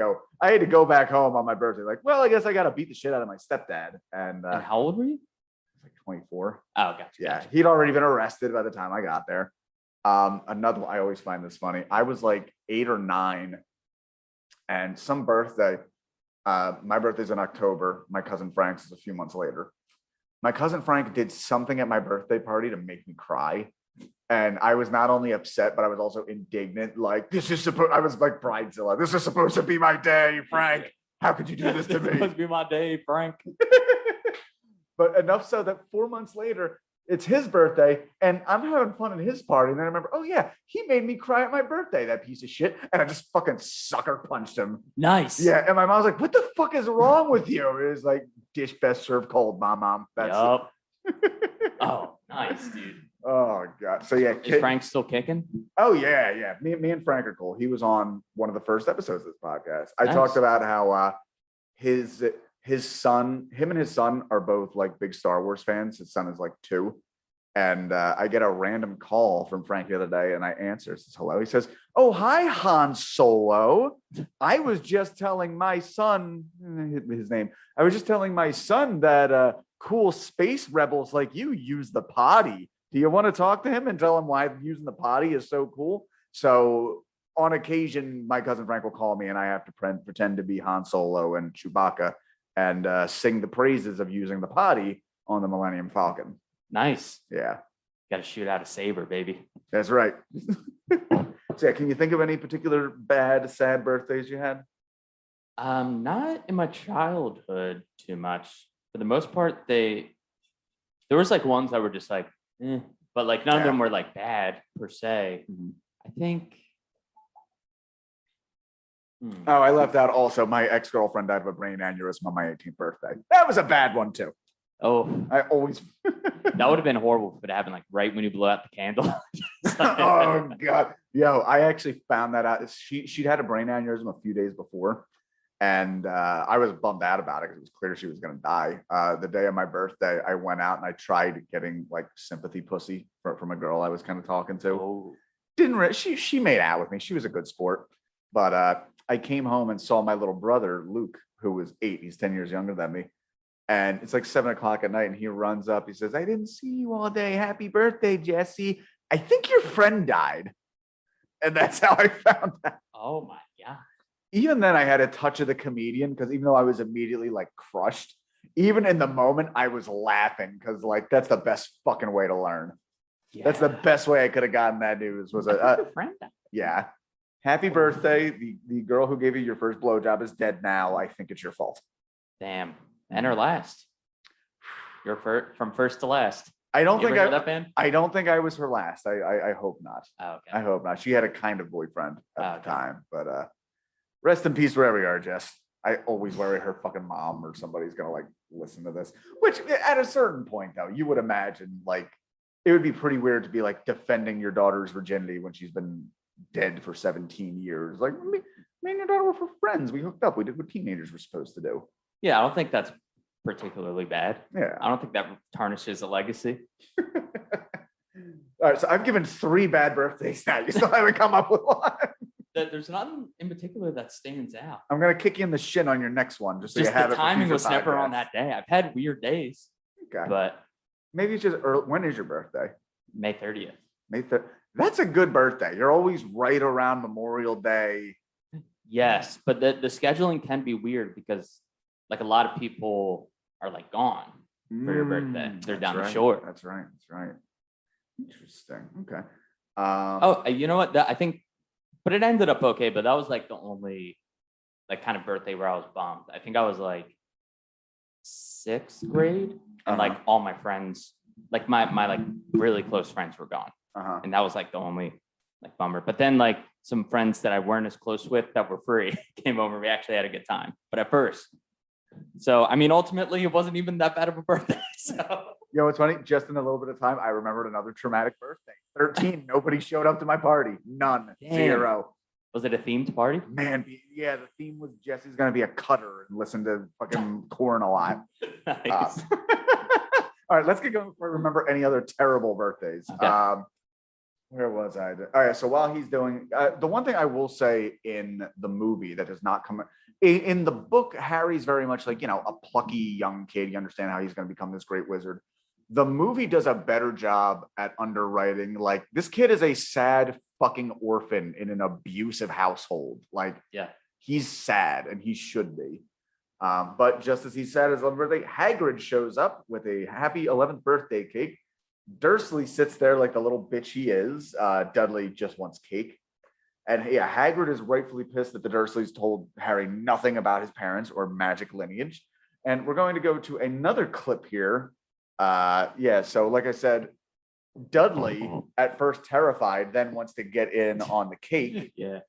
go back home on my birthday. Like, well, I guess I got to beat the shit out of my stepdad. And how old were you? Like 24. Oh, gotcha. Yeah, he'd already been arrested by the time I got there. Another one, I always find this funny. I was like 8 or 9 and some birthday, my birthday's in October. My cousin Frank's is a few months later. My cousin Frank did something at my birthday party to make me cry. And I was not only upset, but I was also indignant. Like, I was like Bridezilla. This is supposed to be my day, Frank. How could you do this to me? This must be my day, Frank. But enough so that 4 months later, it's his birthday, and I'm having fun at his party. And then I remember, oh yeah, he made me cry at my birthday, that piece of shit. And I just fucking sucker punched him. Nice. Yeah. And my mom's like, what the fuck is wrong with you? It was like, dish best served cold, mom. That's it. Oh, nice, dude. Oh god. So yeah, is Frank still kicking? Oh yeah. Me and Frank are cool. He was on one of the first episodes of this podcast. I Nice. talked about how his son, him and his son are both like big Star Wars fans. His son is like 2. And I get a random call from Frank the other day, and I answer. Says hello. He says, "Oh, hi, Han Solo. I was just telling my son his name. I was just telling my son that cool space rebels like you use the potty. Do you want to talk to him and tell him why using the potty is so cool?" So on occasion, my cousin Frank will call me, and I have to pretend to be Han Solo and Chewbacca and sing the praises of using the potty on the Millennium Falcon. Nice. Yeah. Got to shoot out a saber, baby. That's right. So yeah, can you think of any particular bad, sad birthdays you had? Not in my childhood too much. For the most part, there was like ones that were just like, but like none of them were like bad per se. I think. Oh, I left out also my ex-girlfriend died of a brain aneurysm on my 18th birthday. That was a bad one too. Oh, I always. That would have been horrible if it happened like right when you blew out the candle. Oh god. Yo, I actually found that out. She'd had a brain aneurysm a few days before. And I was bummed out about it because it was clear she was going to die. The day of my birthday, I went out and I tried getting like sympathy pussy from a girl I was kind of talking to. Oh. She made out with me. She was a good sport. But I came home and saw my little brother, Luke, who was 8. He's 10 years younger than me. And it's like 7 o'clock at night. And he runs up. He says, "I didn't see you all day. Happy birthday, Jesse. I think your friend died." And that's how I found out. Oh my God. Even then, I had a touch of the comedian because even though I was immediately like crushed, even in the moment, I was laughing because like that's the best fucking way to learn. Yeah. That's the best way I could have gotten that news was a friend. Yeah. Happy birthday. The girl who gave you your first blowjob is dead now. I think it's your fault. Damn. And her last. You're from first to last. I don't think I don't think I was her last. I hope not. Oh, okay. I hope not. She had a kind of boyfriend at the time, but rest in peace wherever you are, Jess. I always worry her fucking mom or somebody's gonna like listen to this. Which at a certain point though, you would imagine like it would be pretty weird to be like defending your daughter's virginity when she's been dead for 17 years. Like me and your daughter were for friends. We hooked up. We did what teenagers were supposed to do. Yeah, I don't think that's particularly bad. Yeah. I don't think that tarnishes a legacy. All right, so I've given 3 bad birthdays now. You still haven't come up with one. There's nothing in particular that stands out. I'm gonna kick you in the shin on your next one, just so you have the it. Timing was never on that day. I've had weird days. Okay. But maybe it's just early. When is your birthday? May 30th. May 30th. That's a good birthday. You're always right around Memorial Day. Yes, but the scheduling can be weird because like a lot of people are like gone for your birthday. They're down the shore. That's right. Interesting. Okay. You know what? I think, but it ended up okay. But that was like the only like kind of birthday where I was bummed. I think I was like 6th grade, and like all my friends, like my like really close friends were gone, and that was like the only like bummer. But then like some friends that I weren't as close with that were free came over. We actually had a good time. But at first. So, I mean, ultimately, it wasn't even that bad of a birthday. So, you know, it's funny. Just in a little bit of time, I remembered another traumatic birthday. 13. Nobody showed up to my party. None. Damn. 0. Was it a themed party? Man, yeah. The theme was Jesse's going to be a cutter and listen to fucking Korn a lot. Nice. All right, let's get going before I remember any other terrible birthdays. Okay. Where was I? All right, so while he's doing the one thing I will say in the movie that does not come in the book, Harry's very much like, you know, a plucky young kid. You understand how he's going to become this great wizard. The movie does a better job at underwriting. Like, this kid is a sad fucking orphan in an abusive household. Like, yeah, he's sad and he should be. But just as he's sad as 11th birthday, Hagrid shows up with a happy 11th birthday cake. Dursley sits there like the little bitch he is. Dudley just wants cake. And yeah, Hagrid is rightfully pissed that the Dursleys told Harry nothing about his parents or magic lineage. And we're going to go to another clip here. Yeah, so like I said, Dudley, at first terrified, then wants to get in on the cake. Yeah.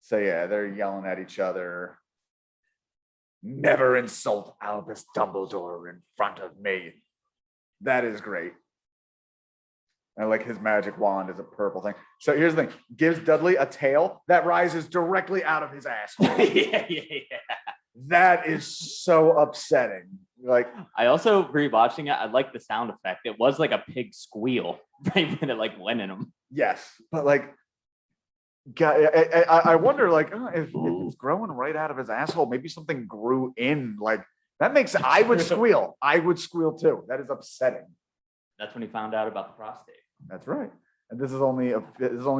So yeah, they're yelling at each other. Never insult Albus Dumbledore in front of me. That is great. And like his magic wand is a purple thing. So here's the thing: gives Dudley a tail that rises directly out of his ass. Yeah. That is so upsetting. Like, I also rewatching it, I like the sound effect. It was like a pig squeal right when it like went in him. yes, but like, I wonder like if it's growing right out of his asshole, maybe something grew in. Like that makes I would squeal. I would squeal too. That is upsetting. That's when he found out about the prostate. That's right. And this is only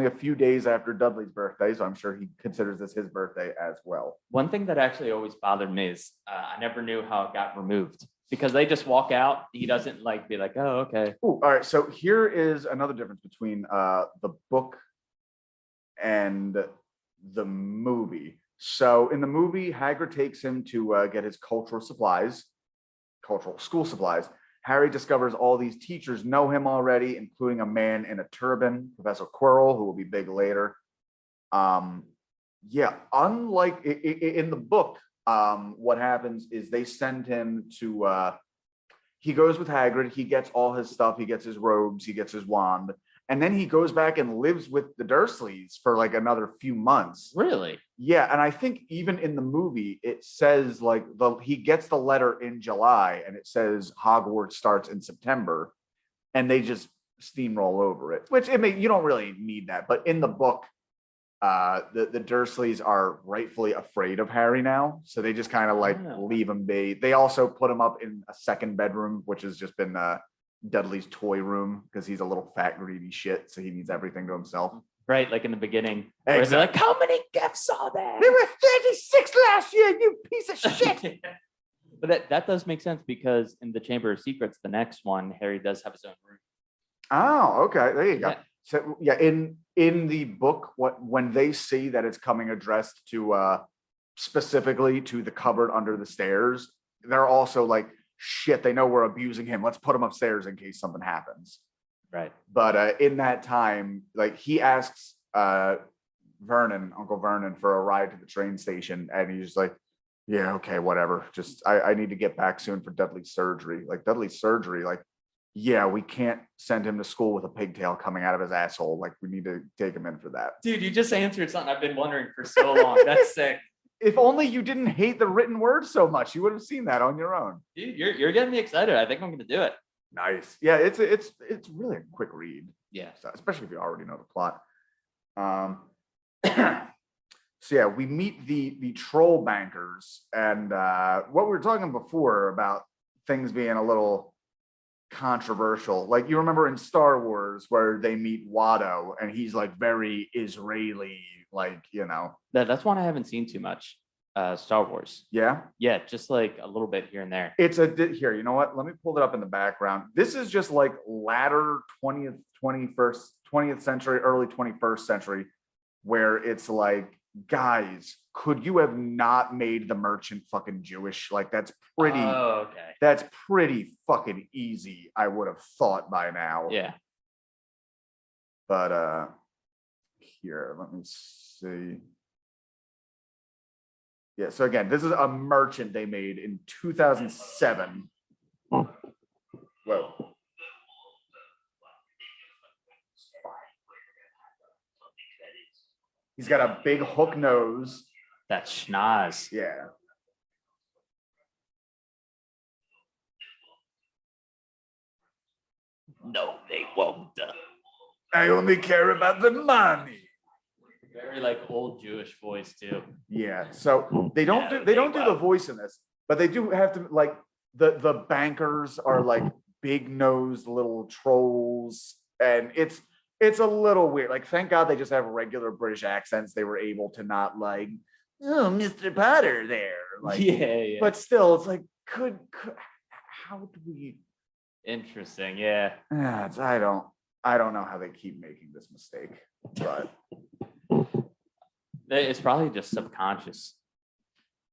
a few days after Dudley's birthday, so I'm sure he considers this his birthday as well. One thing that actually always bothered me is I never knew how it got removed because they just walk out. He doesn't like be like, oh, okay. Ooh, all right. So here is another difference between the book and the movie. So in the movie, Hagrid takes him to get his cultural school supplies. Harry discovers all these teachers know him already, including a man in a turban, Professor Quirrell, who will be big later. Yeah, unlike in the book, what happens is they send him to, he goes with Hagrid, he gets all his stuff, he gets his robes, he gets his wand, and then he goes back and lives with the Dursleys for like another few months. Really? Yeah, and I think even in the movie, it says like he gets the letter in July, and it says Hogwarts starts in September, and they just steamroll over it. Which you don't really need that, but in the book, the Dursleys are rightfully afraid of Harry now, so they just kind of like leave him be. They also put him up in a second bedroom, which has just been Dudley's toy room because he's a little fat greedy shit, so he needs everything to himself. Right, like in the beginning. Exactly. They're like, how many gifts are there? There were 36 last year, you piece of shit. But that does make sense because in the Chamber of Secrets, the next one, Harry does have his own room. Oh, okay. There you go. Yeah. So yeah, in the book, when they see that it's coming addressed to specifically to the cupboard under the stairs, they're also like, shit, they know we're abusing him. Let's put him upstairs in case something happens. Right. But in that time, like he asks Uncle Vernon, for a ride to the train station, and he's just like, yeah, okay, whatever. Just I need to get back soon for Dudley's surgery. Like Dudley's surgery, like, yeah, we can't send him to school with a pigtail coming out of his asshole. Like we need to take him in for that. Dude, you just answered something I've been wondering for so long. That's sick. If only you didn't hate the written word so much, you would have seen that on your own. Dude, you're getting me excited. I think I'm gonna do it. Nice. Yeah, it's really a quick read. Yeah. So, especially if you already know the plot. So yeah, we meet the troll bankers, and what we were talking before about things being a little controversial. Like you remember in Star Wars where they meet Watto, and he's like very Israeli, like, you know. That's one I haven't seen too much. Star Wars. Yeah. Yeah, just like a little bit here and there. It's here, you know what? Let me pull it up in the background. This is just like latter 20th century, early 21st century, where it's like, guys, could you have not made the merchant fucking Jewish? Like that's pretty That's pretty fucking easy, I would have thought by now. Yeah. But here, let me see. Yeah, so again, this is a merchant they made in 2007. Whoa. He's got a big hook nose. That's schnoz. Yeah. No, they won't. I only care about the money. Very like old Jewish voice too. Yeah, so they don't do the voice in this, but they do have to, like, the bankers are like big nosed little trolls, and it's a little weird. Like, thank God they just have regular British accents. They were able to not like, oh, Mr. Potter there. Like, yeah. But still, it's like, could how do we Interesting. Yeah. I don't know how they keep making this mistake, but It's probably just subconscious.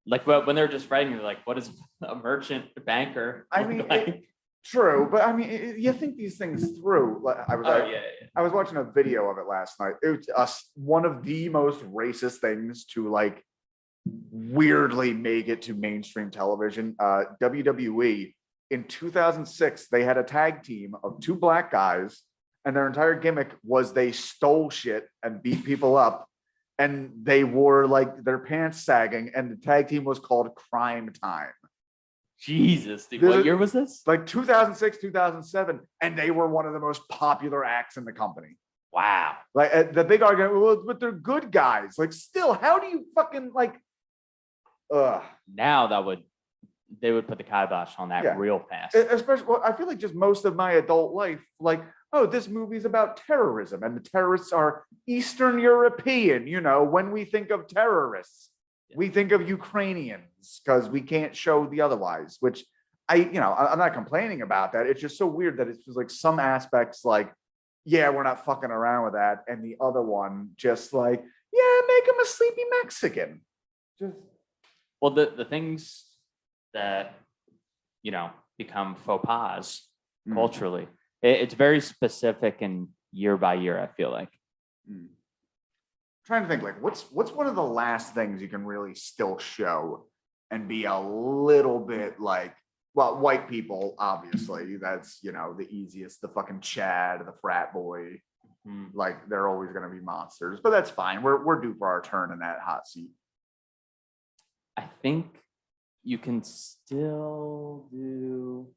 Like when they're just writing, they're like, what is a merchant banker? I mean, like? True, but I mean, you think these things through. I was watching a video of it last night. It was one of the most racist things to like weirdly make it to mainstream television. WWE in 2006, they had a tag team of two black guys, and their entire gimmick was they stole shit and beat people up, and they wore like their pants sagging, and the tag team was called Crime Time. Jesus, dude, what year was this? Like 2006, 2007, and they were one of the most popular acts in the company. Wow. Like the big argument, well, but they're good guys. Like, still, how do you fucking like? Now they would put the kibosh on that real fast. Especially, well, I feel like just most of my adult life, like, oh, this movie's about terrorism, and the terrorists are Eastern European. You know, when we think of terrorists, we think of Ukrainians because we can't show the otherwise. Which I'm not complaining about that. It's just so weird that it's just like some aspects, like, yeah, we're not fucking around with that, and the other one just like, yeah, make him a sleepy Mexican. Just well, the things that become faux pas culturally, it's very specific and year by year. I feel like. Trying to think, like, what's one of the last things you can really still show and be a little bit like, well, white people, obviously, that's the easiest. The fucking Chad, the frat boy, like, they're always going to be monsters, but that's fine. We're due for our turn in that hot seat. I think you can still do.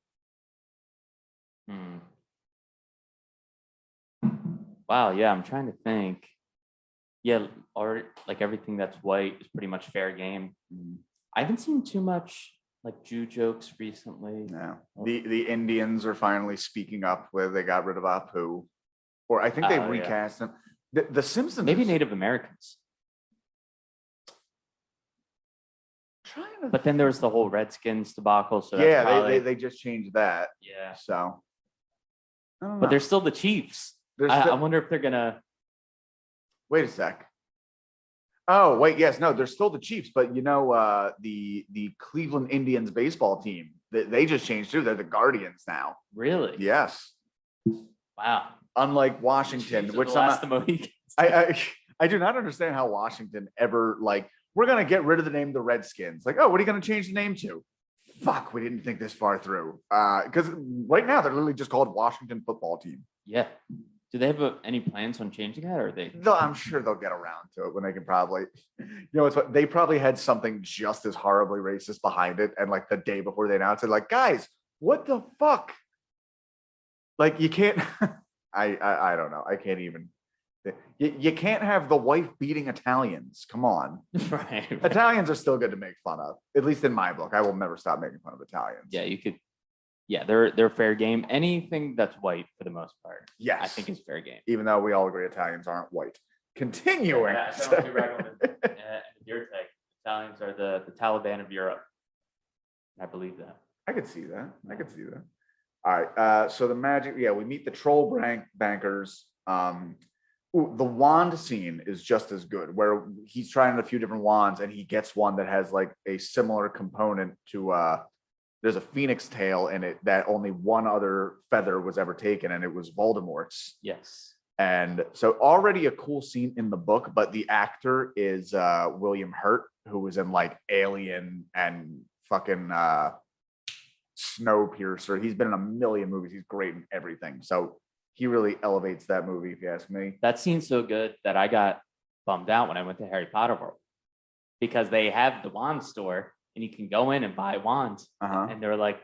Wow, yeah, I'm trying to think. Yeah, or like everything that's white is pretty much fair game. I haven't seen too much like Jew jokes recently. No, the Indians are finally speaking up where they got rid of Apu, or I think they recast them. The Simpsons, maybe Native Americans. But then there was the whole Redskins debacle. So yeah, probably... they just changed that. Yeah. So, but they're still the Chiefs. I wonder if they're gonna. Wait a sec. Oh, wait, yes, no, they're still the Chiefs, but the Cleveland Indians baseball team, they just changed too. They're the Guardians now. Really? Yes. Wow. Unlike Washington, which I do not understand how Washington ever like. We're gonna get rid of the name the Redskins. Like, oh, what are you gonna change the name to? Fuck, we didn't think this far through. Because right now they're literally just called Washington Football Team. Yeah. Do they have any plans on changing that, or are they? I'm sure they'll get around to it when they can probably. It's what they probably had something just as horribly racist behind it, and like the day before they announced it, like, guys, what the fuck? Like, you can't. I don't know. I can't even. You can't have the wife beating Italians. Come on. Right. Italians are still good to make fun of, at least in my book. I will never stop making fun of Italians. Yeah, you could. Yeah, they're fair game. Anything that's white, for the most part, yes, I think is fair game. Even though we all agree Italians aren't white. Continuing. Your take. Italians are the Taliban of Europe. I believe that. I could see that. All right. So the magic. Yeah, we meet the troll bankers. The wand scene is just as good, where he's trying a few different wands and he gets one that has like a similar component to there's a phoenix tail in it that only one other feather was ever taken, and it was Voldemort's. Yes. And so already a cool scene in the book, but the actor is William Hurt, who was in like Alien and fucking Snowpiercer. He's been in a million movies. He's great in everything. So he really elevates that movie, if you ask me. That scene's so good that I got bummed out when I went to Harry Potter World, because they have the wand store and you can go in and buy wands. And they're like,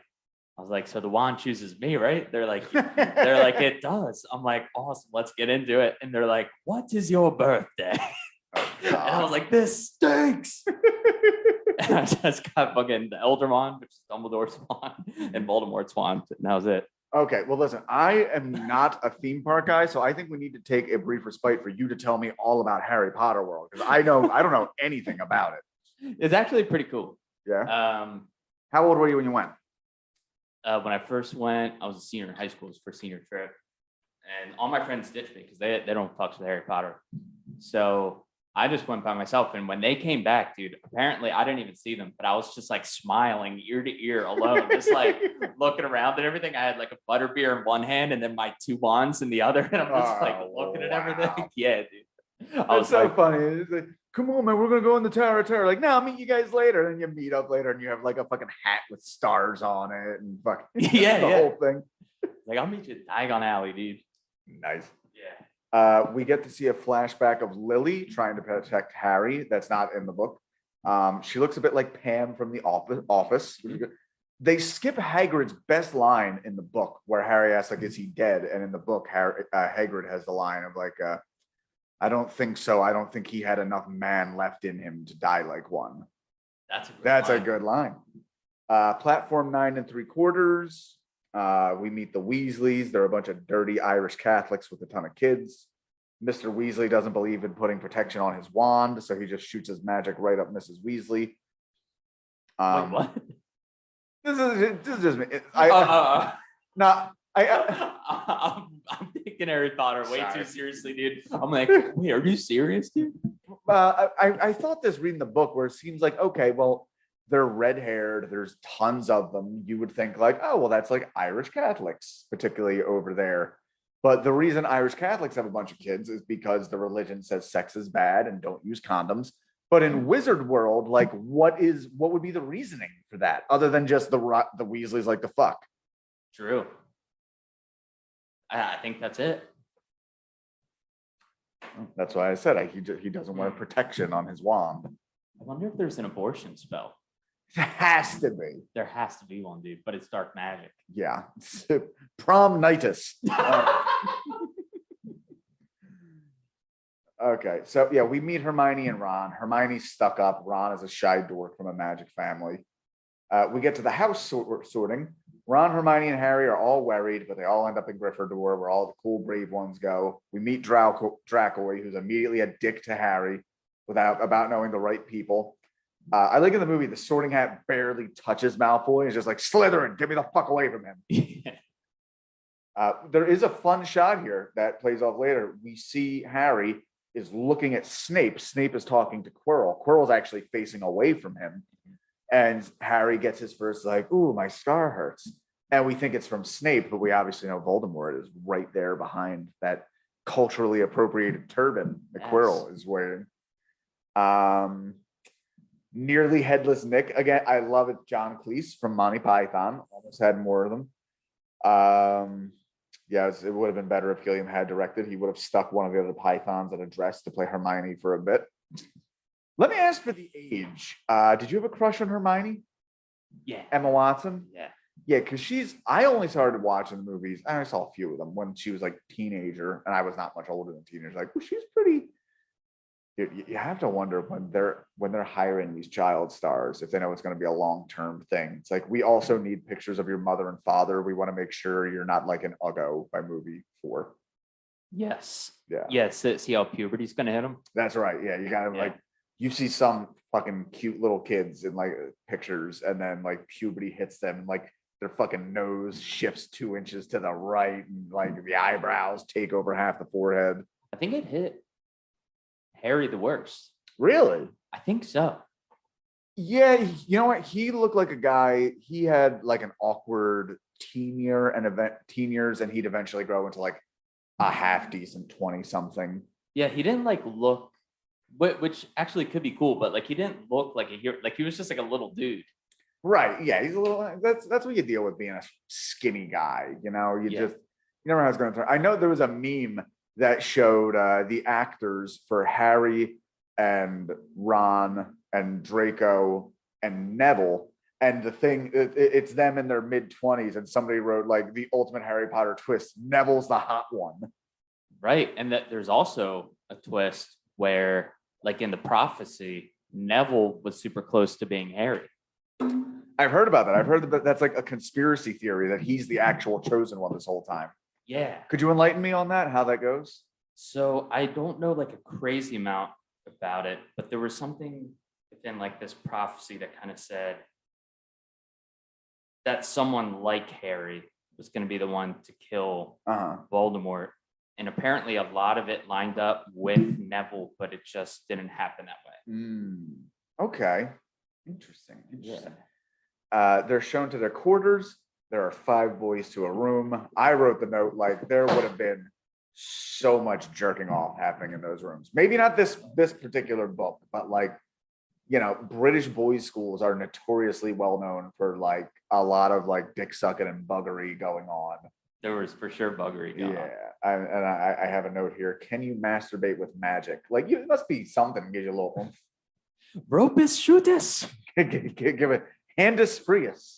I was like, so the wand chooses me, right? They're like, it does. I'm like, awesome, let's get into it. And they're like, what is your birthday? And I was like, this stinks. And I just got fucking the Elder Wand, which is Dumbledore's wand, and Voldemort's wand, and that was it. Okay, well, listen, I am not a theme park guy, so I think we need to take a brief respite for you to tell me all about Harry Potter World, because I don't know anything about it. It's actually pretty cool. Yeah. How old were you when you went? When I first went, I was a senior in high school. It was for senior trip, and all my friends ditched me because they don't fuck with Harry Potter. So I just went by myself. And when they came back, dude, apparently I didn't even see them, but I was just like smiling ear to ear alone, just like looking around and everything. I had like a butterbeer in one hand and then my 2 wands in the other, and I'm just like looking at everything. Yeah, dude. That's so funny. It's like, come on, man, we're gonna go in the Tower of Terror. Like, no, I'll meet you guys later. And then you meet up later, and you have like a fucking hat with stars on it, and fucking yeah, the whole thing. Like, I'll meet you at Diagon Alley, dude. Nice. Yeah. We get to see a flashback of Lily trying to protect Harry. That's not in the book. She looks a bit like Pam from The Office. They skip Hagrid's best line in the book, where Harry asks, like, "Is he dead?" And in the book, Hagrid has the line of like, "I don't think so. I don't think he had enough man left in him to die like one." That's a good line. Platform 9 3/4. We meet the Weasleys. They're a bunch of dirty Irish Catholics with a ton of kids. Mr. Weasley doesn't believe in putting protection on his wand, so he just shoots his magic right up Mrs. Weasley. Wait, what? This is just me. I'm taking Harry Potter way too seriously, dude. I'm like, wait, are you serious, dude? I thought this reading the book, where it seems like, okay, well, they're red-haired, there's tons of them. You would think like, oh, well, that's like Irish Catholics, particularly over there. But the reason Irish Catholics have a bunch of kids is because the religion says sex is bad and don't use condoms. But in Wizard World, like, what would be the reasoning for that, other than just the Weasleys like to fuck? True. I think that's it. That's why I said he doesn't wear protection on his wand. I wonder if there's an abortion spell. There has to be. There has to be one, dude, but it's dark magic. Yeah. Prom-nitis. Okay, so yeah, we meet Hermione and Ron. Hermione's stuck up. Ron is a shy dork from a magic family. We get to the house sorting. Ron, Hermione, and Harry are all worried, but they all end up in Gryffindor, where all the cool, brave ones go. We meet Dracoy, who's immediately a dick to Harry about knowing the right people. I like in the movie, the Sorting Hat barely touches Malfoy. It's just like, Slytherin, get me the fuck away from him. There is a fun shot here that plays off later. We see Harry is looking at Snape. Snape is talking to Quirrell. Quirrell's actually facing away from him. And Harry gets his first like, ooh, my scar hurts. And we think it's from Snape, but we obviously know Voldemort is right there behind that culturally appropriated turban that Quirrell is wearing. Nearly Headless Nick. Again, I love it. John Cleese from Monty Python. Almost had more of them. It would have been better if Gilliam had directed. He would have stuck one of the other Pythons at a dress to play Hermione for a bit. Let me ask for the age. Did you have a crush on Hermione? Yeah. Emma Watson? Yeah. Yeah, because I only started watching the movies. I saw a few of them when she was like a teenager, and I was not much older than teenagers. Like, well, she's pretty. You have to wonder when they're hiring these child stars, if they know it's going to be a long-term thing. It's like, we also need pictures of your mother and father. We want to make sure you're not like an Uggo by movie 4. Yes. Yeah. Yes. See how puberty's going to hit them? That's right. Yeah. You got to like, you see some fucking cute little kids in like pictures, and then like puberty hits them, and like their fucking nose shifts 2 inches to the right, and like the eyebrows take over half the forehead. I think it hit Harry the worst. Really? I think so. Yeah, you know what? He looked like a guy. He had like an awkward teen years, and he'd eventually grow into like a half decent 20-something. Yeah, he didn't like look, which actually could be cool, but like he didn't look like a hero. Like he was just like a little dude. Right. Yeah, he's a little. That's what you deal with being a skinny guy. You know, you never know how it's going to turn. I know there was a meme that showed the actors for Harry and Ron and Draco and Neville, and the thing, it's them in their mid-20s, and somebody wrote like the ultimate Harry Potter twist: Neville's the hot one. Right, and that there's also a twist where, like in the prophecy, Neville was super close to being Harry. I've heard about that. I've heard that that's like a conspiracy theory, that he's the actual chosen one this whole time. Yeah. Could you enlighten me on that, how that goes? So I don't know like a crazy amount about it, but there was something within like this prophecy that kind of said that someone like Harry was going to be the one to kill Voldemort. And apparently a lot of it lined up with Neville, but it just didn't happen that way. Okay. Interesting. They're shown to their quarters. There are 5 boys to a room. I wrote the note like there would have been so much jerking off happening in those rooms. Maybe not this particular book, but like, you know, British boys' schools are notoriously well known for like a lot of like dick sucking and buggery going on. There was for sure buggery going on. I have a note here. Can you masturbate with magic? Like, it must be something to give you a little oomph. Ropus shootus. Give it handus freus.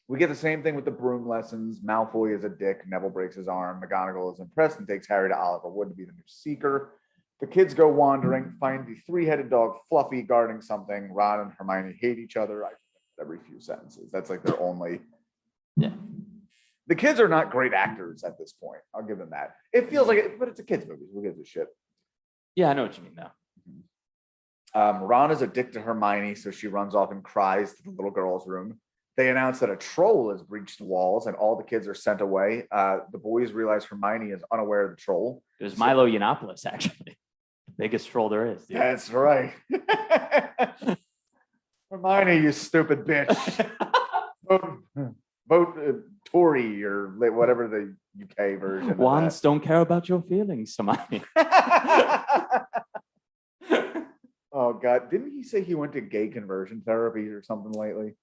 We get the same thing with the broom lessons. Malfoy is a dick. Neville breaks his arm. McGonagall is impressed and takes Harry to Oliver Wood to be the new Seeker. The kids go wandering, find the 3-headed dog Fluffy guarding something. Ron and Hermione hate each other. I every few sentences. That's like their only. Yeah. The kids are not great actors at this point. I'll give them that. It feels like it, but it's a kids movie. We'll get this shit. Yeah, I know what you mean now. Ron is a dick to Hermione, so she runs off and cries to the little girl's room. They announce that a troll has breached the walls and all the kids are sent away. The boys realize Hermione is unaware of the troll. It was Milo Yiannopoulos, actually. The biggest troll there is. Dude. That's right. Hermione, you stupid bitch. vote Tory or whatever the UK version. Wands don't care about your feelings, Hermione. Oh God, didn't he say he went to gay conversion therapy or something lately?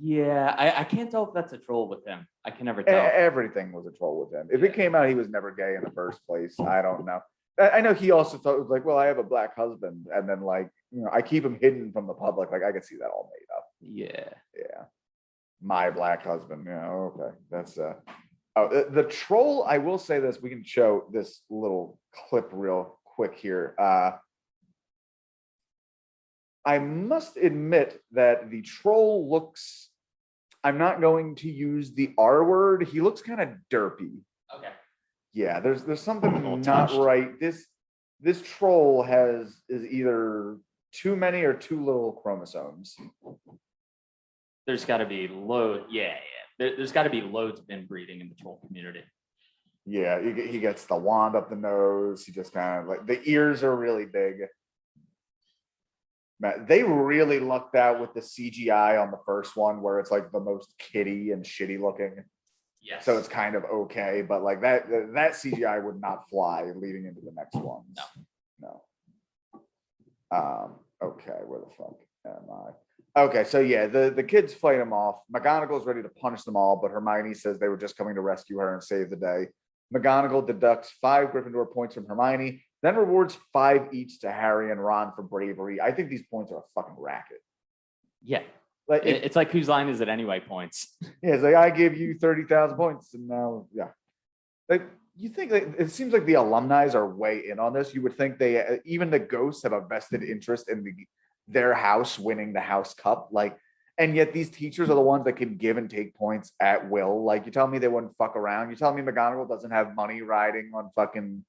Yeah, I can't tell if that's a troll with him. I can never tell. Everything was a troll with him. If it came out he was never gay in the first place, I don't know. I know he also thought it was like, well, I have a black husband, and then like, you know, I keep him hidden from the public. Like I could see that all made up. Yeah. My black husband. Yeah, okay. That's the troll. I will say this. We can show this little clip real quick here. I must admit that the troll looks. I'm not going to use the R word. He looks kind of derpy. Okay. Yeah, there's something not right. This troll is either too many or too little chromosomes. There's got to be loads. Yeah. There's got to be loads of inbreeding in the troll community. Yeah, he gets the wand up the nose. He just kind of like the ears are really big. Man, they really lucked out with the CGI on the first one, where it's like the most kiddie and shitty looking. Yes. So it's kind of okay, but like that CGI would not fly leading into the next ones. No. Okay, where the fuck am I? Okay, so yeah, the kids fight him off. McGonagall's ready to punish them all, but Hermione says they were just coming to rescue her and save the day. McGonagall deducts 5 Gryffindor points from Hermione, then rewards 5 each to Harry and Ron for bravery. I think these points are a fucking racket. Yeah. Like it's like whose line is it anyway points. Yeah, it's like I give you 30,000 points, and now like you think like it seems like the alumni are way in on this. You would think they even the ghosts have a vested interest in their house winning the house cup, like, and yet these teachers are the ones that can give and take points at will. Like, you tell me they wouldn't fuck around. You tell me McGonagall doesn't have money riding on fucking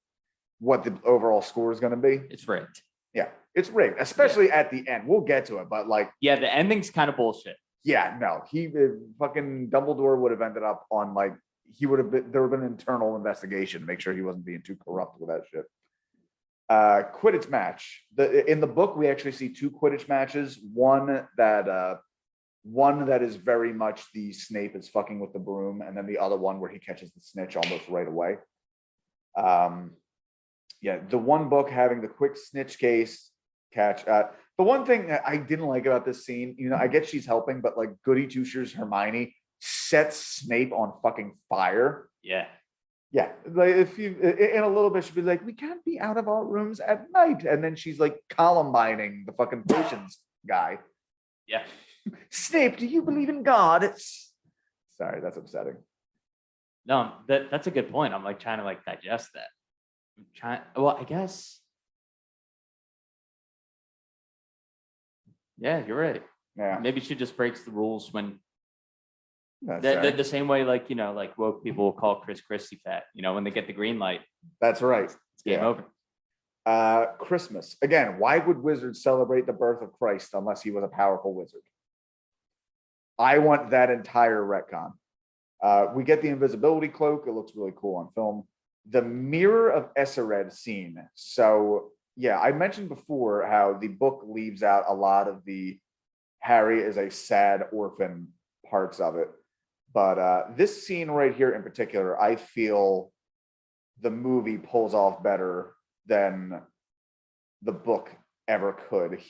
what the overall score is going to be. It's rigged. Yeah, it's rigged, especially at the end. We'll get to it, but like, yeah, the ending's kind of bullshit. Yeah, no, fucking Dumbledore would have ended up on like there would have been an internal investigation to make sure he wasn't being too corrupt with that shit. Quidditch match. In the book, we actually see 2 Quidditch matches. One that is very much the Snape is fucking with the broom, and then the other one where he catches the snitch almost right away. Yeah, the one book having the quick snitch case catch. The one thing that I didn't like about this scene, you know, I get she's helping, but like Goody Two-Shoes Hermione sets Snape on fucking fire. Yeah. Yeah, like if you in a little bit, she'd be like, "We can't be out of our rooms at night," and then she's like Columbining the fucking potions guy. Yeah. Snape, do you believe in God? Sorry, that's upsetting. No, that's a good point. I'm like trying to like digest that. Well, I guess. Yeah, you're right. Yeah. Maybe she just breaks the rules when the same way, like, you know, like woke people will call Chris Christie fat, you know, when they get the green light. That's right. It's game over. Christmas. Again, why would wizards celebrate the birth of Christ unless he was a powerful wizard? I want that entire retcon. We get the invisibility cloak. It looks really cool on film. The Mirror of Esered scene. So, yeah, I mentioned before how the book leaves out a lot of the Harry is a sad orphan parts of it. But this scene right here in particular, I feel the movie pulls off better than the book ever could.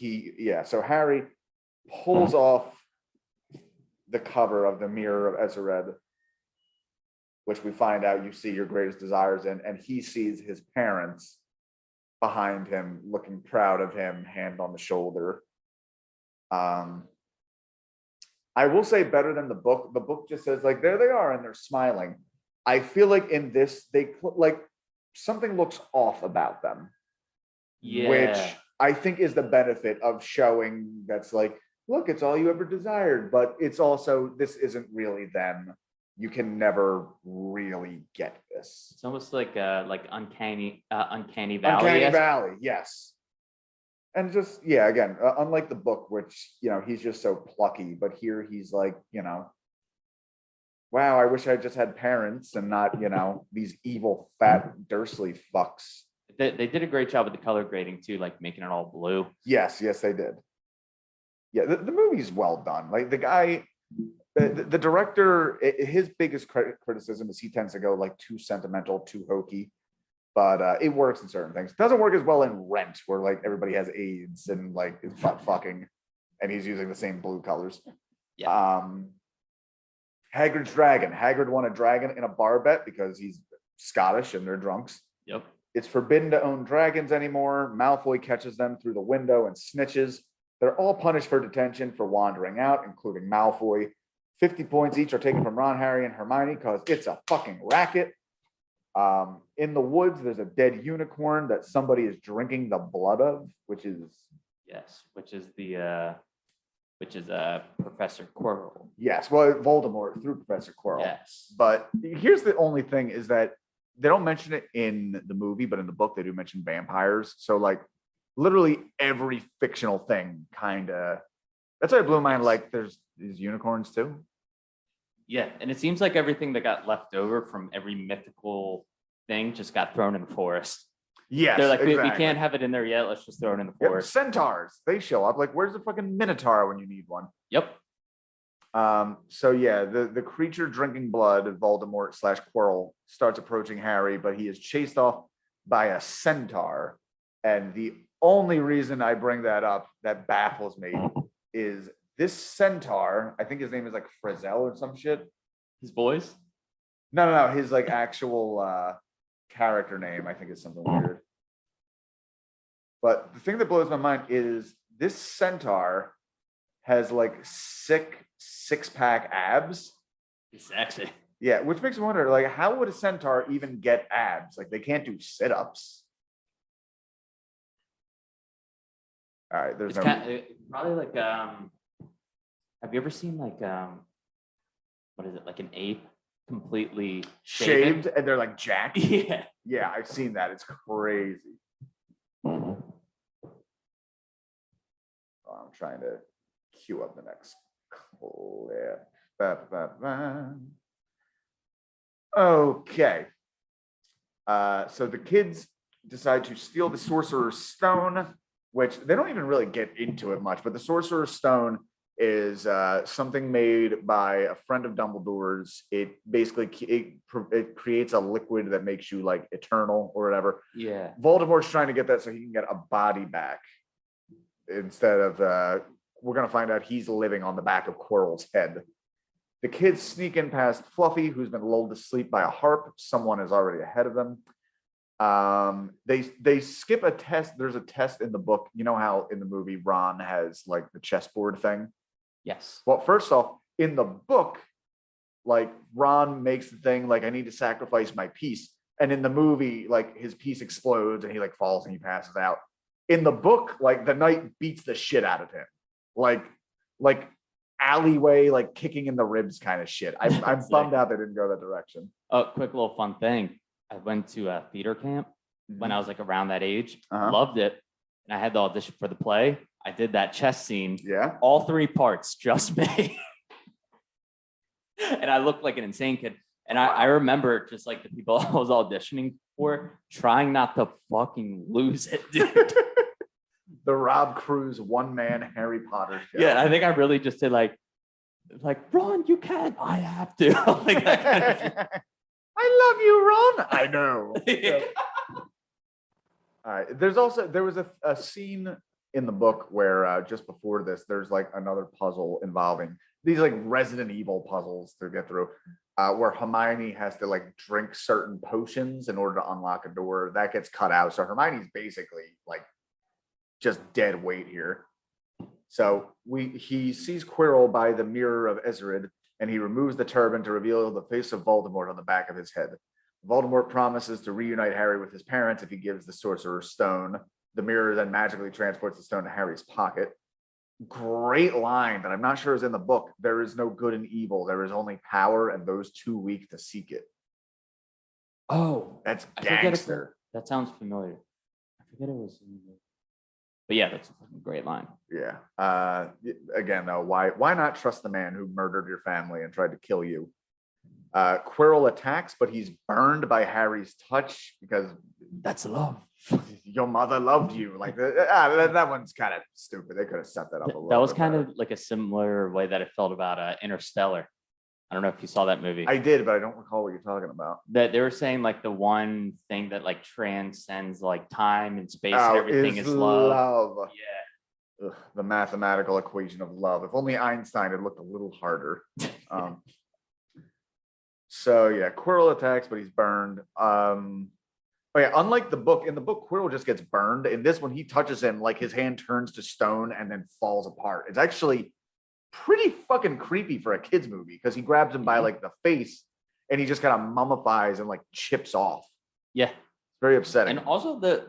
So Harry pulls off the cover of the Mirror of Esered, which we find out you see your greatest desires in, and he sees his parents behind him, looking proud of him, hand on the shoulder. I will say better than the book. The book just says like, there they are, and they're smiling. I feel like in this, they like something looks off about them. Yeah. Which I think is the benefit of showing that's like, look, it's all you ever desired, but it's also, this isn't really them. You can never really get this. It's almost like uncanny valley. Uncanny Valley, yes. And just, yeah, again, unlike the book, which, he's just so plucky, but here he's like, wow, I wish I just had parents and not, these evil fat Dursley fucks. They did a great job with the color grading too, like making it all blue. Yes, they did. Yeah, the movie's well done. Like the guy, the director, his biggest criticism is he tends to go like too sentimental, too hokey. But it works in certain things. It doesn't work as well in Rent, where like everybody has AIDS and like is fucking, and he's using the same blue colors. Yeah. Hagrid's dragon. Hagrid won a dragon in a bar bet because he's Scottish and they're drunks. Yep. It's forbidden to own dragons anymore. Malfoy catches them through the window and snitches. They're all punished for detention for wandering out, including Malfoy. 50 points each are taken from Ron, Harry, and Hermione because it's a fucking racket. In the woods, there's a dead unicorn that somebody is drinking the blood of, which is Professor Quirrell. Yes, well, Voldemort through Professor Quirrell. Yes, but here's the only thing is that they don't mention it in the movie, but in the book they do mention vampires. So like literally every fictional thing kind of. That's why it blew my mind. Like there's these unicorns too. Yeah, and it seems like everything that got left over from every mythical thing just got thrown in the forest. Yes, they're like, exactly. we can't have it in there yet. Let's just throw it in the forest. Centaurs, they show up. Like, where's the fucking Minotaur when you need one? Yep. So yeah, the creature drinking blood, Voldemort / Quirrell, starts approaching Harry, but he is chased off by a centaur. And the only reason I bring that up that baffles me is this centaur, I think his name is like Frizzell or some shit. His boys? No. His like actual character name, I think, is something weird. But the thing that blows my mind is this centaur has like six-pack abs. He's sexy. Yeah, which makes me wonder, like, how would a centaur even get abs? Like, they can't do sit-ups. All right, there's probably like have you ever seen like what is it, like an ape completely shaved and they're like jacked? Yeah, I've seen that. It's crazy. Oh, I'm trying to queue up the next clip. Okay. So the kids decide to steal the Sorcerer's Stone, which they don't even really get into it much, but the Sorcerer's Stone is something made by a friend of Dumbledore's. It basically it creates a liquid that makes you like eternal or whatever. Yeah. Voldemort's trying to get that so he can get a body back instead of we're going to find out he's living on the back of Quirrell's head. The kids sneak in past Fluffy, who's been lulled to sleep by a harp. Someone is already ahead of them. They skip a test. There's a test in the book. You know how in the movie Ron has like the chessboard thing? Yes. Well, first off, in the book, like Ron makes the thing like, I need to sacrifice my piece. And in the movie, like his piece explodes and he like falls and he passes out. In the book, like the knight beats the shit out of him. Like alleyway, like kicking in the ribs kind of shit. I'm bummed out they didn't go that direction. Oh, quick little fun thing. I went to a theater camp when I was like around that age. Uh-huh. Loved it. And I had the audition for the play. I did that chess scene. Yeah. All 3 parts, just me. And I looked like an insane kid. And I remember just like the people I was auditioning for trying not to fucking lose it, dude. The Rob Cruz one-man Harry Potter show. Yeah, I think I really just did like Ron, you can't. I have to. Like that kind of shit. I love you, Ron. I know. Yeah. All right. There was a scene in the book where just before this, there's like another puzzle involving these like Resident Evil puzzles to get through, where Hermione has to like drink certain potions in order to unlock a door. That gets cut out. So Hermione's basically like just dead weight here. So he sees Quirrell by the mirror of Ezrid, and he removes the turban to reveal the face of Voldemort on the back of his head. Voldemort promises to reunite Harry with his parents if he gives the Sorcerer's Stone. The mirror then magically transports the stone to Harry's pocket. Great line that I'm not sure is in the book. There is no good and evil. There is only power, and those too weak to seek it. Oh, That's I forget gangster. that sounds familiar. I forget it was. But yeah, that's a fucking great line. Yeah. Again, though, why not trust the man who murdered your family and tried to kill you? Quirrell attacks, but he's burned by Harry's touch because that's love. Your mother loved you. Like that one's kind of stupid. They could have set that up a little. That was bit kind better. of like a similar way that I felt about Interstellar. I don't know if you saw that movie. I did, but I don't recall what you're talking about. That they were saying like the one thing that like transcends like time and space and everything is love. Yeah. Ugh, the mathematical equation of love. If only Einstein had looked a little harder. So yeah, Quirrell attacks, but he's burned. Oh yeah, unlike the book, in the book, Quirrell just gets burned. In this one, he touches him, like his hand turns to stone and then falls apart. It's actually pretty fucking creepy for a kid's movie because he grabs him by like the face and he just kind of mummifies and like chips off. Yeah. Very upsetting. And also the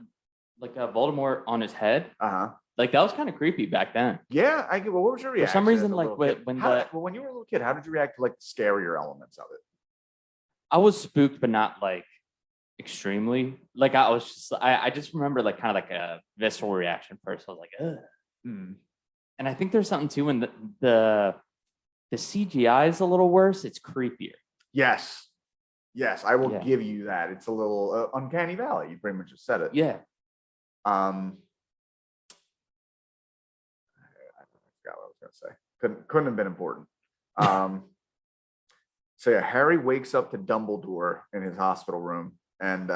like Voldemort on his head. Uh-huh. Like that was kind of creepy back then. Yeah, I get. Well, what was your reaction? For some reason, like when when you were a little kid, how did you react to like the scarier elements of it? I was spooked, but not like extremely. Like I was just, I just remember like kind of like a visceral reaction first. I was like, ugh. And I think there's something too when the CGI is a little worse. It's creepier. Yes, I will give you that. It's a little uncanny valley. You pretty much just said it. Yeah. I forgot what I was gonna say. Couldn't have been important. So yeah, Harry wakes up to Dumbledore in his hospital room, and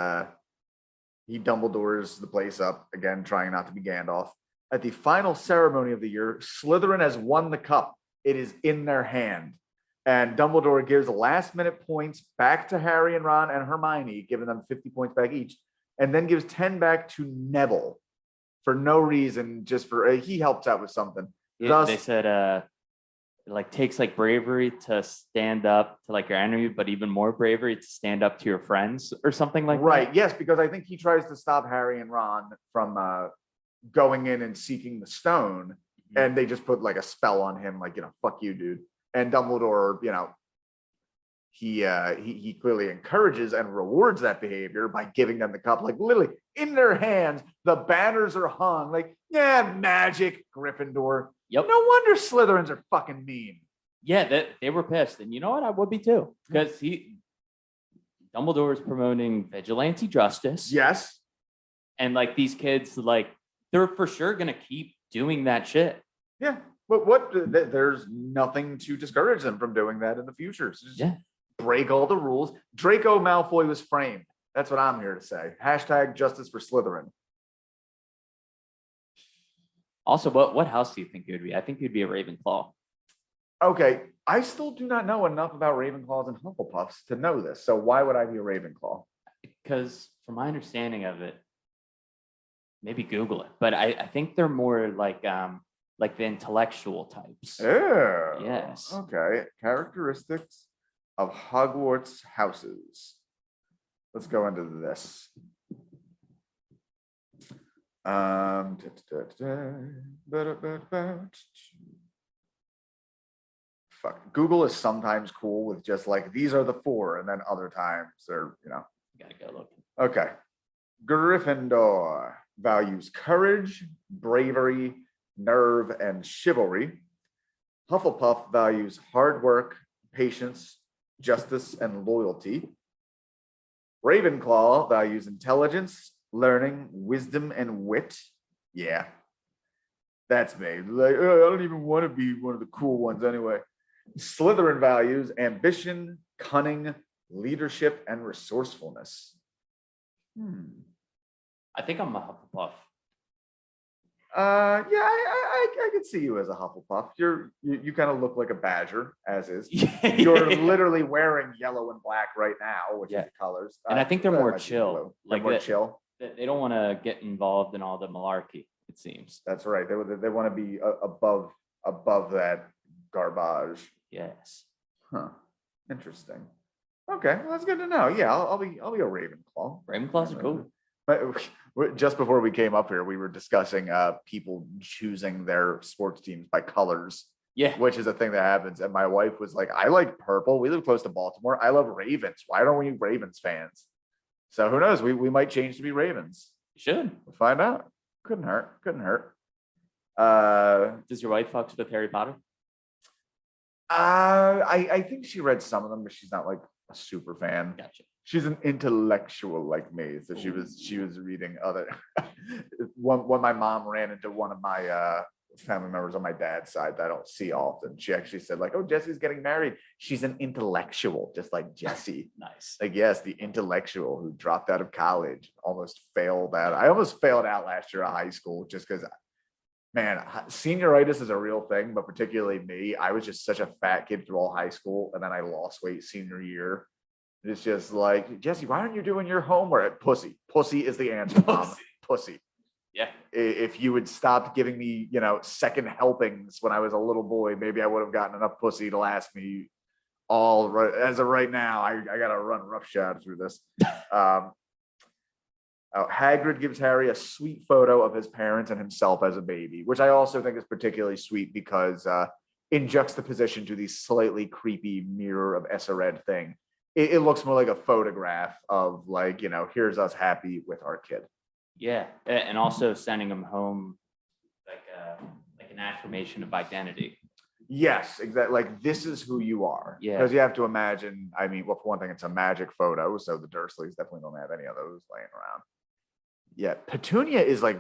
he Dumbledore's the place up again, trying not to be Gandalf. At the final ceremony of the year, Slytherin has won the cup. It is in their hand, and Dumbledore gives last-minute points back to Harry and Ron and Hermione, giving them 50 points back each, and then gives 10 back to Neville for no reason, just for he helps out with something. Yeah, they said it like takes like bravery to stand up to like your enemy, but even more bravery to stand up to your friends or something like that. Right. Yes, because I think he tries to stop Harry and Ron from going in and seeking the stone, and they just put like a spell on him, like, fuck you, dude. And Dumbledore, he clearly encourages and rewards that behavior by giving them the cup, like literally in their hands. The banners are hung, like, yeah, magic, Gryffindor. Yep. No wonder Slytherins are fucking mean. Yeah, they were pissed, and you know what? I would be too, because Dumbledore is promoting vigilante justice. Yes. And like these kids, like they're for sure gonna keep doing that shit. Yeah, but there's nothing to discourage them from doing that in the future. So just break all the rules. Draco Malfoy was framed. That's what I'm here to say. # justice for Slytherin. Also, what house do you think he would be? I think he'd be a Ravenclaw. Okay, I still do not know enough about Ravenclaws and Hufflepuffs to know this. So why would I be a Ravenclaw? Because from my understanding of it, maybe Google it, but I think they're more like the intellectual types. Yeah. Yes. Okay. Characteristics of Hogwarts houses. Let's go into this. Fuck. Google is sometimes cool with just like these are the 4, and then other times they're You gotta go look. Okay. Gryffindor values courage, bravery, nerve, and chivalry. Hufflepuff values hard work, patience, justice, and loyalty. Ravenclaw values intelligence, learning, wisdom, and wit. Yeah, that's me. Like, I don't even want to be one of the cool ones anyway. Slytherin values ambition, cunning, leadership, and resourcefulness. I think I'm a Hufflepuff. Yeah, I could see you as a Hufflepuff. You kind of look like a badger, as is. You're literally wearing yellow and black right now, which is the colors. And I think they're more chill. Like more chill. They don't want to get involved in all the malarkey, it seems. That's right. They want to be above that garbage. Yes. Huh. Interesting. Okay, well, that's good to know. Yeah, I'll be a Ravenclaw. Ravenclaws are cool. But just before we came up here, we were discussing people choosing their sports teams by colors. Yeah. Which is a thing that happens. And my wife was like, I like purple. We live close to Baltimore. I love Ravens. Why don't we Ravens fans? So who knows? We might change to be Ravens. You should. We'll find out. Couldn't hurt. Does your wife fucks with Harry Potter? I think she read some of them, but she's not like a super fan. Gotcha. She's an intellectual like me, so she was reading other. when my mom ran into one of my family members on my dad's side that I don't see often, she actually said like, "Oh, Jesse's getting married. She's an intellectual, just like Jesse." Nice. Like, yes, the intellectual who dropped out of college, almost failed out. I almost failed out last year of high school just because. Man, senioritis is a real thing, but particularly me, I was just such a fat kid through all high school, and then I lost weight senior year. It's just like, Jesse, why aren't you doing your homework? Pussy is the answer, Mom. Pussy. Yeah. If you would stop giving me, second helpings when I was a little boy, maybe I would have gotten enough pussy to last me all right. As of right now, I got to run roughshod through this. Hagrid gives Harry a sweet photo of his parents and himself as a baby, which I also think is particularly sweet because in juxtaposition to the slightly creepy Mirror of Esared thing, it looks more like a photograph of like, here's us happy with our kid. Yeah. And also sending him home like an affirmation of identity. Yes, exactly. Like, this is who you are. Yeah. Because you have to imagine, well, for one thing, it's a magic photo, so the Dursleys definitely don't have any of those laying around. Yeah, Petunia is like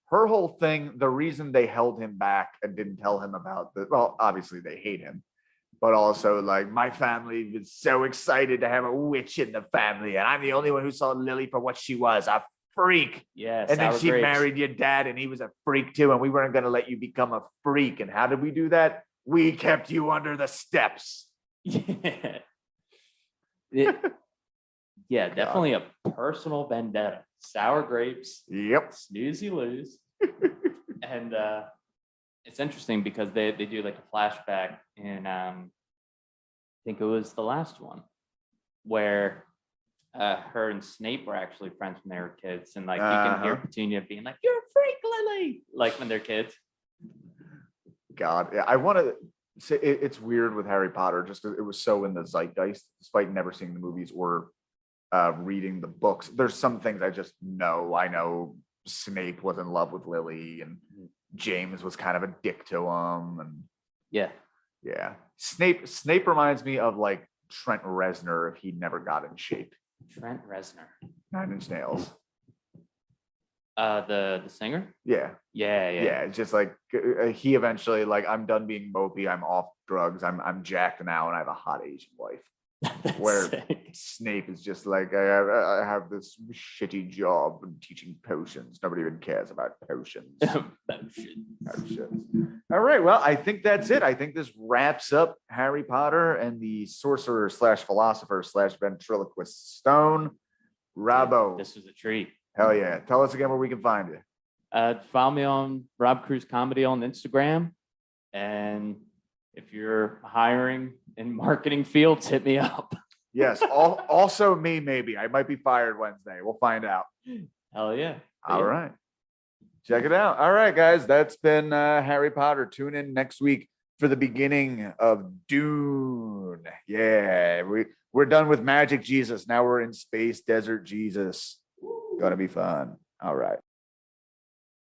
her whole thing. The reason they held him back and didn't tell him about well, obviously they hate him, but also like my family was so excited to have a witch in the family, and I'm the only one who saw Lily for what she was, a freak. Yeah, and then she married your dad, and he was a freak too, and we weren't going to let you become a freak. And how did we do that? We kept you under the steps. Yeah. Yeah, definitely a personal vendetta. Sour grapes. Yep. Snooze you lose. And it's interesting because they do like a flashback in I think it was the last one where her and Snape were actually friends when they were kids, and like you can hear Petunia being like, "You're a freak, Lily," like when they're kids. God, yeah, I want to say it's weird with Harry Potter just because it was so in the zeitgeist, despite never seeing the movies or reading the books. There's some things I just know. I know Snape was in love with Lily, and James was kind of a dick to him, and yeah. Snape reminds me of like Trent Reznor if he never got in shape. Trent Reznor, 9 Inch Nails. The singer. Yeah. It's just like he eventually like, I'm done being mopey. I'm off drugs. I'm jacked now, and I have a hot Asian wife. Where sick. Snape is just like, I have this shitty job and teaching potions. Nobody even cares about potions. Potions. All right. Well, I think that's it. I think this wraps up Harry Potter and the Sorcerer / Philosopher / Ventriliquist stone. Robbo. This was a treat. Hell yeah. Tell us again where we can find you. Follow me on Rob Cruz Comedy on Instagram. And if you're hiring in marketing fields, hit me up. Yes. Also me, maybe. I might be fired Wednesday. We'll find out. Hell yeah. All right. Check it out. All right, guys. That's been Harry Potter. Tune in next week for the beginning of Dune. Yeah. We're done with Magic Jesus. Now we're in Space Desert Jesus. Woo. Gonna be fun. All right.